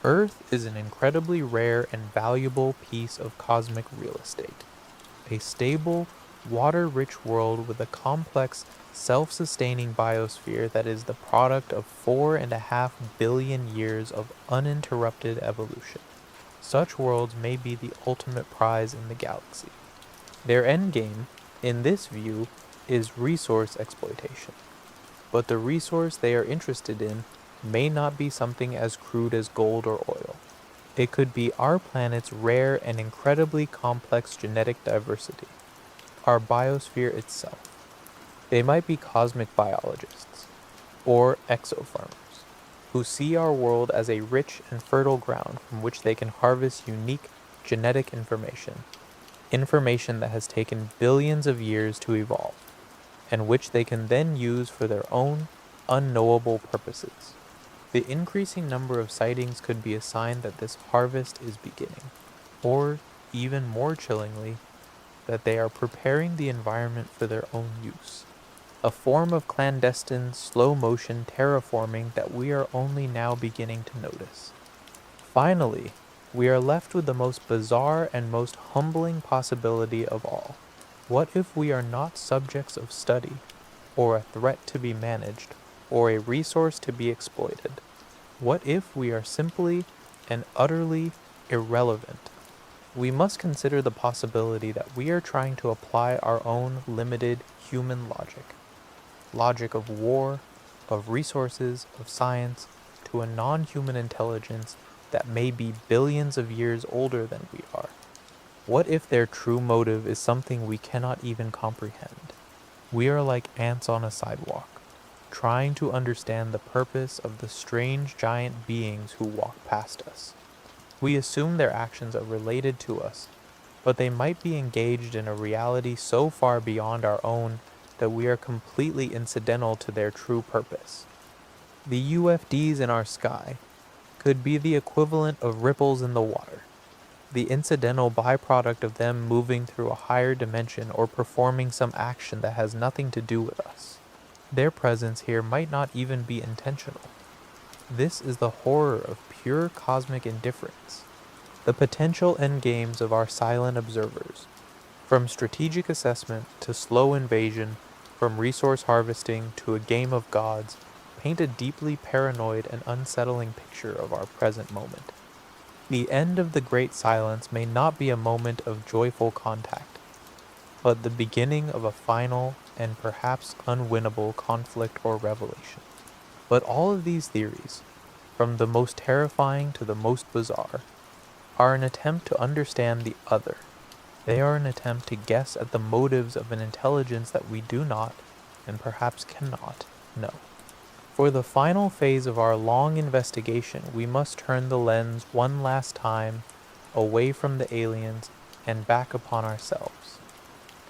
Earth is an incredibly rare and valuable piece of cosmic real estate. A stable, water-rich world with a complex, self-sustaining biosphere that is the product of 4.5 billion years of uninterrupted evolution. Such worlds may be the ultimate prize in the galaxy. Their endgame, in this view, is resource exploitation. But the resource they are interested in may not be something as crude as gold or oil. It could be our planet's rare and incredibly complex genetic diversity, our biosphere itself. They might be cosmic biologists, or exofarmers, who see our world as a rich and fertile ground from which they can harvest unique genetic information, information that has taken billions of years to evolve, and which they can then use for their own unknowable purposes. The increasing number of sightings could be a sign that this harvest is beginning, or, even more chillingly, that they are preparing the environment for their own use. A form of clandestine, slow-motion terraforming that we are only now beginning to notice. Finally, we are left with the most bizarre and most humbling possibility of all. What if we are not subjects of study, or a threat to be managed, or a resource to be exploited? What if we are simply and utterly irrelevant? We must consider the possibility that we are trying to apply our own limited human logic of war, of resources, of science, to a non-human intelligence that may be billions of years older than we are. What if their true motive is something we cannot even comprehend? We are like ants on a sidewalk, trying to understand the purpose of the strange giant beings who walk past us. We assume their actions are related to us, but they might be engaged in a reality so far beyond our own that we are completely incidental to their true purpose. The UFDs in our sky could be the equivalent of ripples in the water, the incidental byproduct of them moving through a higher dimension or performing some action that has nothing to do with us. Their presence here might not even be intentional. This is the horror of pure cosmic indifference, the potential endgames of our silent observers. From strategic assessment to slow invasion, from resource harvesting to a game of gods, paint a deeply paranoid and unsettling picture of our present moment. The end of the Great Silence may not be a moment of joyful contact, but the beginning of a final and perhaps unwinnable conflict or revelation. But all of these theories, from the most terrifying to the most bizarre, are an attempt to understand the other. They are an attempt to guess at the motives of an intelligence that we do not, and perhaps cannot, know. For the final phase of our long investigation, we must turn the lens one last time away from the aliens and back upon ourselves.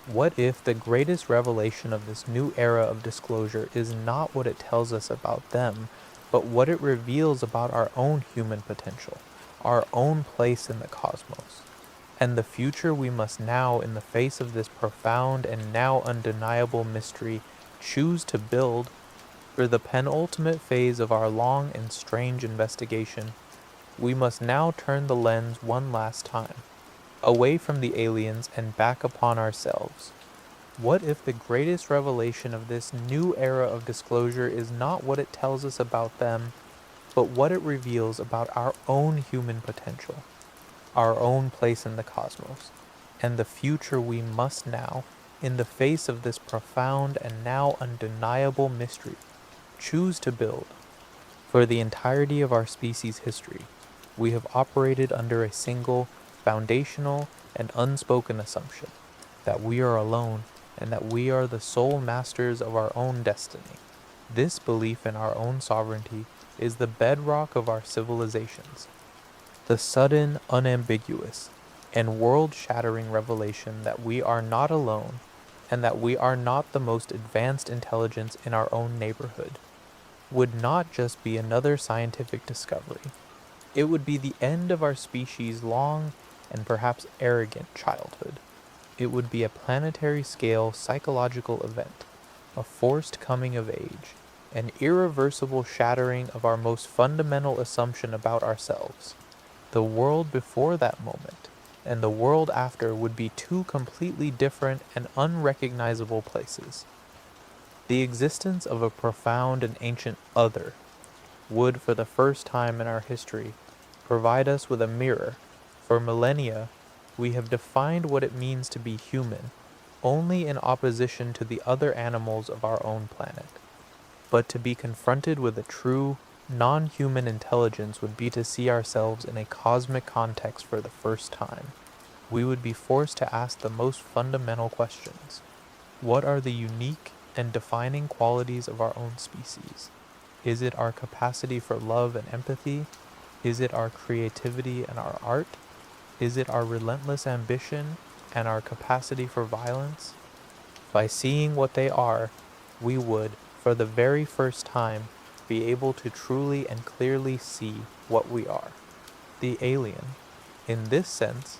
What if the greatest revelation of this new era of disclosure is not what it tells us about them, but what it reveals about our own human potential, our own place in the cosmos? And the future we must now, in the face of this profound and now undeniable mystery, choose to build. For the penultimate phase of our long and strange investigation, we must now turn the lens one last time, away from the aliens and back upon ourselves. What if the greatest revelation of this new era of disclosure is not what it tells us about them, but what it reveals about our own human potential, our own place in the cosmos, and the future we must now, in the face of this profound and now undeniable mystery, choose to build? For the entirety of our species' history, we have operated under a single, foundational, and unspoken assumption, that we are alone and that we are the sole masters of our own destiny. This belief in our own sovereignty is the bedrock of our civilizations. The sudden, unambiguous, and world-shattering revelation that we are not alone and that we are not the most advanced intelligence in our own neighborhood would not just be another scientific discovery. It would be the end of our species' long and perhaps arrogant childhood. It would be a planetary-scale psychological event, a forced coming of age, an irreversible shattering of our most fundamental assumption about ourselves. The world before that moment and the world after would be two completely different and unrecognizable places. The existence of a profound and ancient other would, for the first time in our history, provide us with a mirror. For millennia, we have defined what it means to be human only in opposition to the other animals of our own planet. But to be confronted with a true, non-human intelligence would be to see ourselves in a cosmic context for the first time. We would be forced to ask the most fundamental questions. What are the unique and defining qualities of our own species? Is it our capacity for love and empathy? Is it our creativity and our art? Is it our relentless ambition and our capacity for violence? By seeing what they are, we would, for the very first time, be able to truly and clearly see what we are. The alien, in this sense,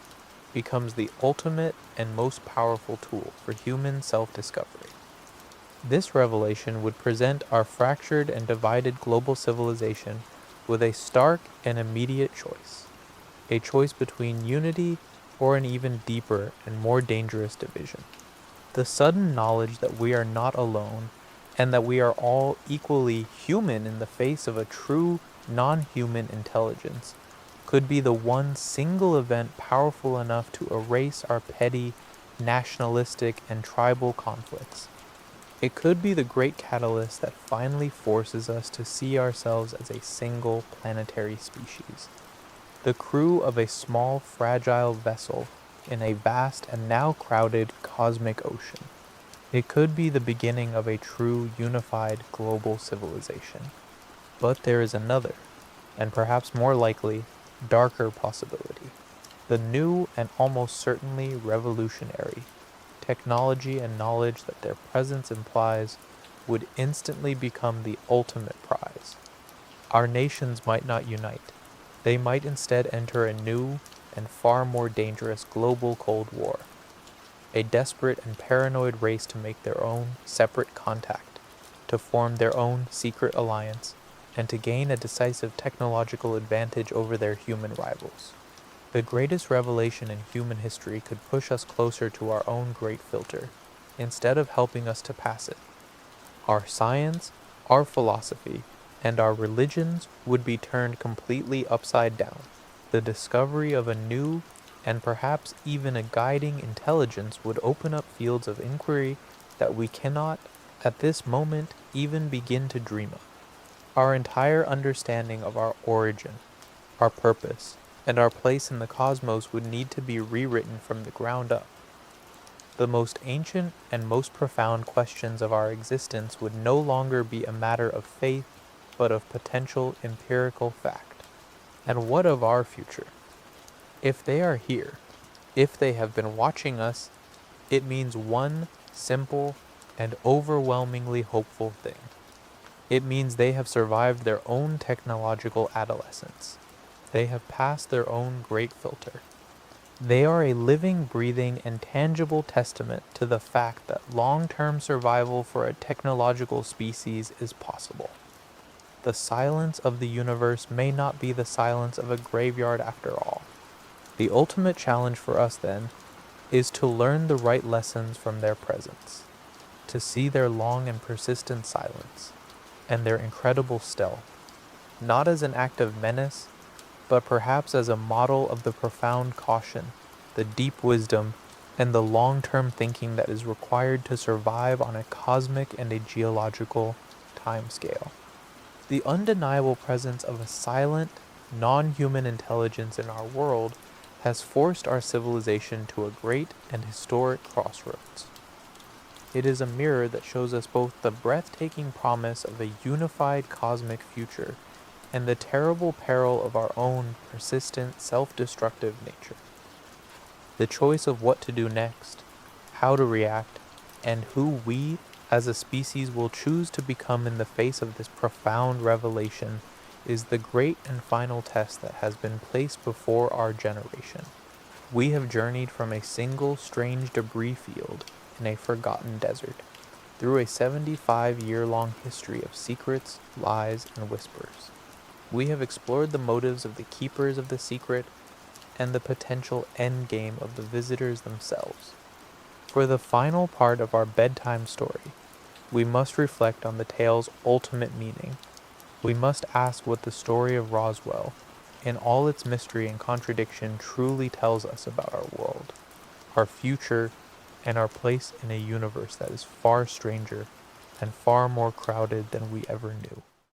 becomes the ultimate and most powerful tool for human self-discovery. This revelation would present our fractured and divided global civilization with a stark and immediate choice, a choice between unity or an even deeper and more dangerous division. The sudden knowledge that we are not alone and that we are all equally human in the face of a true non-human intelligence could be the one single event powerful enough to erase our petty, nationalistic, and tribal conflicts. It could be the great catalyst that finally forces us to see ourselves as a single planetary species, the crew of a small, fragile vessel in a vast and now crowded cosmic ocean. It could be the beginning of a true unified global civilization. But there is another, and perhaps more likely, darker possibility. The new and almost certainly revolutionary technology and knowledge that their presence implies would instantly become the ultimate prize. Our nations might not unite. They might instead enter a new and far more dangerous global Cold War, a desperate and paranoid race to make their own separate contact, to form their own secret alliance, and to gain a decisive technological advantage over their human rivals. The greatest revelation in human history could push us closer to our own great filter, instead of helping us to pass it. Our science, our philosophy, and our religions would be turned completely upside down. The discovery of a new, and perhaps even a guiding intelligence would open up fields of inquiry that we cannot, at this moment, even begin to dream of. Our entire understanding of our origin, our purpose, and our place in the cosmos would need to be rewritten from the ground up. The most ancient and most profound questions of our existence would no longer be a matter of faith, but of potential empirical fact. And what of our future? If they are here, if they have been watching us, it means one simple and overwhelmingly hopeful thing. It means they have survived their own technological adolescence. They have passed their own great filter. They are a living, breathing, and tangible testament to the fact that long-term survival for a technological species is possible. The silence of the universe may not be the silence of a graveyard after all. The ultimate challenge for us, then, is to learn the right lessons from their presence, to see their long and persistent silence, and their incredible stealth, not as an act of menace, but perhaps as a model of the profound caution, the deep wisdom, and the long-term thinking that is required to survive on a cosmic and a geological timescale. The undeniable presence of a silent, non-human intelligence in our world has forced our civilization to a great and historic crossroads. It is a mirror that shows us both the breathtaking promise of a unified cosmic future and the terrible peril of our own persistent, self-destructive nature. The choice of what to do next, how to react, and who we, as a species, will choose to become in the face of this profound revelation is the great and final test that has been placed before our generation. We have journeyed from a single strange debris field in a forgotten desert, through a 75-year-long history of secrets, lies, and whispers. We have explored the motives of the keepers of the secret and the potential endgame of the visitors themselves. For the final part of our bedtime story, we must reflect on the tale's ultimate meaning. We must ask what the story of Roswell, in all its mystery and contradiction, truly tells us about our world, our future, and our place in a universe that is far stranger and far more crowded than we ever knew.